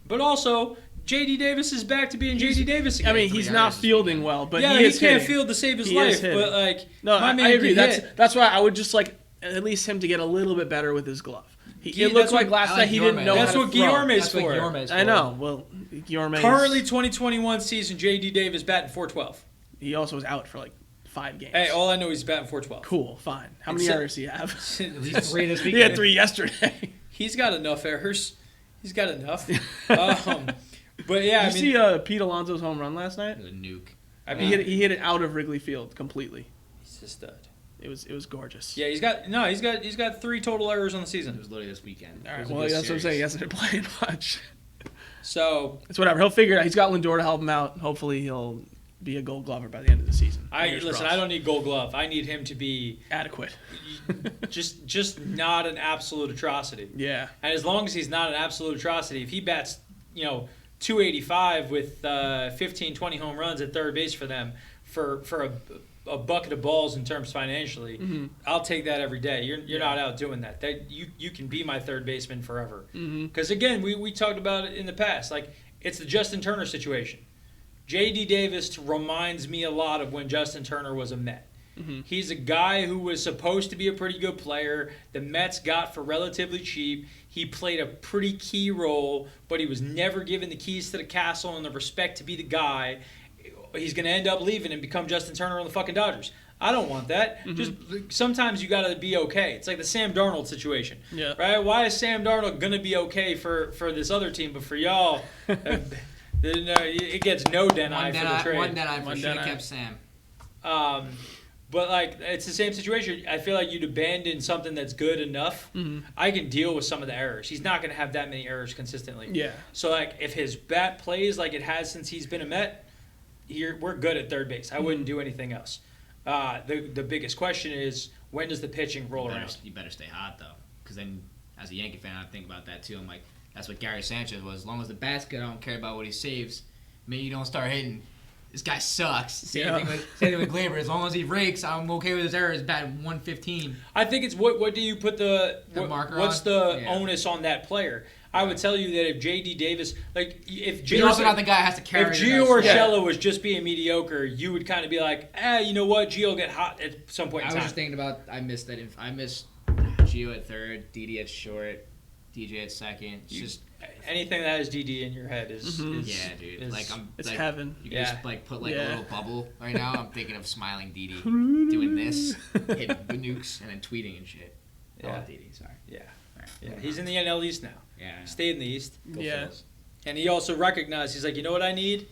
Speaker 1: But also, J.D. Davis is back to being J.D. Davis again.
Speaker 3: I mean, he's not fielding well, but
Speaker 1: yeah,
Speaker 3: he
Speaker 1: he
Speaker 3: is
Speaker 1: can't
Speaker 3: hitting.
Speaker 1: field to save his
Speaker 3: He is
Speaker 1: life.
Speaker 3: hitting.
Speaker 1: But like,
Speaker 3: No,
Speaker 1: my man
Speaker 3: I agree.
Speaker 1: can hit.
Speaker 3: That's why I would just like at least him to get a little bit better with his glove. It
Speaker 1: That's
Speaker 3: looked like
Speaker 1: what-
Speaker 3: last
Speaker 2: I
Speaker 3: night
Speaker 2: like
Speaker 3: he didn't
Speaker 2: Guillorme.
Speaker 3: know
Speaker 1: That's
Speaker 3: how to
Speaker 1: what
Speaker 3: throw.
Speaker 1: Guillorme's
Speaker 2: That's what
Speaker 1: for.
Speaker 2: Guillorme's
Speaker 3: I know. Well, Guillorme
Speaker 1: Currently, 2021 season, J.D. Davis batting .412.
Speaker 3: he also was out for like 5 games.
Speaker 1: Hey, all I know he's batting .412.
Speaker 3: Cool, fine. How many
Speaker 1: Except-
Speaker 3: errors do you have?
Speaker 5: At least 3 this
Speaker 3: He
Speaker 5: weekend.
Speaker 3: had 3 yesterday.
Speaker 1: He's got enough errors. He's got enough. But yeah,
Speaker 3: Did you see Pete Alonso's home run last night?
Speaker 2: The nuke.
Speaker 1: I
Speaker 3: He hit it out of Wrigley Field completely.
Speaker 1: he's a stud.
Speaker 3: It was gorgeous.
Speaker 1: Yeah, he's got 3 total errors on the
Speaker 2: It
Speaker 1: season.
Speaker 2: was literally this weekend.
Speaker 3: All
Speaker 2: It
Speaker 3: right.
Speaker 2: was a
Speaker 3: Well,
Speaker 2: good
Speaker 3: that's what I'm saying. He
Speaker 2: series.
Speaker 3: hasn't been playing much.
Speaker 1: So
Speaker 3: It's whatever. He'll figure it out. He's got Lindor to help him out. Hopefully, he'll be a Gold Glover by the end of the season. Fingers
Speaker 1: listen.
Speaker 3: crossed.
Speaker 1: I don't need Gold Glove. I need him to be
Speaker 3: Adequate.
Speaker 1: just not an absolute atrocity.
Speaker 3: Yeah.
Speaker 1: And as long as he's not an absolute atrocity, if he bats, 285 with 15, 20 home runs at third base for them for a bucket of balls in terms financially, I'll take that every day. You're not out doing that. You can be my third baseman forever. Because again, we talked about it in the past. Like it's the Justin Turner situation. J.D. Davis reminds me a lot of when Justin Turner was a Met. He's a guy who was supposed to be a pretty good player. The Mets got for relatively cheap. He played a pretty key role, but he was never given the keys to the castle and the respect to be the guy. He's going to end up leaving and become Justin Turner on the fucking Dodgers. I don't want that. Just sometimes you got to be okay. It's like the Sam Darnold situation,
Speaker 3: Yeah.
Speaker 1: right? Why is Sam Darnold going to be okay for this other team, but for y'all, It gets no deni for the trade.
Speaker 2: One deni for should have kept Sam.
Speaker 1: But like it's the same situation. I feel like you'd abandon something that's good enough.
Speaker 3: Mm-hmm.
Speaker 1: I can deal with some of the errors. He's not going to have that many errors consistently.
Speaker 3: Yeah.
Speaker 1: So like if his bat plays like it has since he's been a Met, we're good at third base. I wouldn't do anything else. The biggest question is when does the pitching roll around?
Speaker 5: You better stay hot though, because then as a Yankee fan, I think about that too. I'm like, that's what Gary Sanchez was. As long as the bat's good, I don't care about what he saves. Maybe you don't start hitting. This guy sucks. Same thing with Glaber. As long as he rakes, I'm okay with his errors. Bat 115.
Speaker 1: I think it's what do you put the
Speaker 2: marker
Speaker 1: what's
Speaker 2: on?
Speaker 1: the onus on that player? I would tell you that if J.D. Davis, like if
Speaker 2: You're also not the guy that has to carry.
Speaker 1: If Gio Urshela was just being mediocre, you would kind of be like, you know what, Gio will get hot at some point in time.
Speaker 2: I was just thinking about I missed Gio at third, Didi at short, DJ at second. It's just
Speaker 1: anything that has DD in your head is
Speaker 2: yeah, dude.
Speaker 3: It's
Speaker 2: like,
Speaker 3: heaven.
Speaker 2: You can just like put like a little bubble right now. I'm thinking of smiling Didi doing this, hitting the nukes, and then tweeting and shit.
Speaker 1: Yeah,
Speaker 2: Didi. Sorry.
Speaker 1: Yeah.
Speaker 2: Right.
Speaker 1: Yeah, he's in the NL East now.
Speaker 2: Yeah.
Speaker 1: Stayed in the East.
Speaker 3: Go Phils.
Speaker 1: And he also recognized, he's like, you know what I need?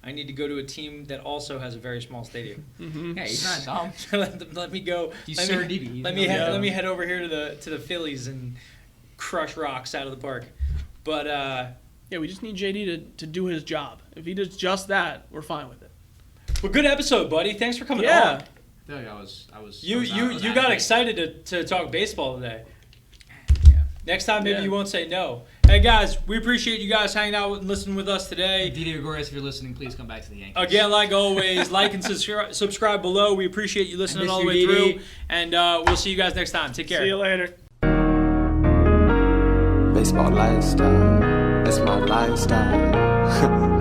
Speaker 1: I need to go to a team that also has a very small stadium.
Speaker 3: Mm-hmm.
Speaker 2: Yeah, he's not dumb.
Speaker 1: let me go.
Speaker 2: He's
Speaker 1: let me,
Speaker 2: Didi.
Speaker 1: Let me head over here to the Phillies and crush rocks out of the park. But
Speaker 3: yeah, we just need JD to do his job. If he does just that, we're fine with it.
Speaker 1: Well, good episode, buddy. Thanks for coming on.
Speaker 2: I feel like I was
Speaker 1: You got excited to talk baseball today. Next time, maybe you won't say no. Hey, guys, we appreciate you guys hanging out and listening with us today.
Speaker 2: Didi Gregorius, if you're listening, please come back to the Yankees.
Speaker 1: Again, like always, like and subscribe below. We appreciate you listening all the way through. And we'll see you guys next time. Take care.
Speaker 3: See you later.
Speaker 4: Baseball lifestyle. That's my lifestyle.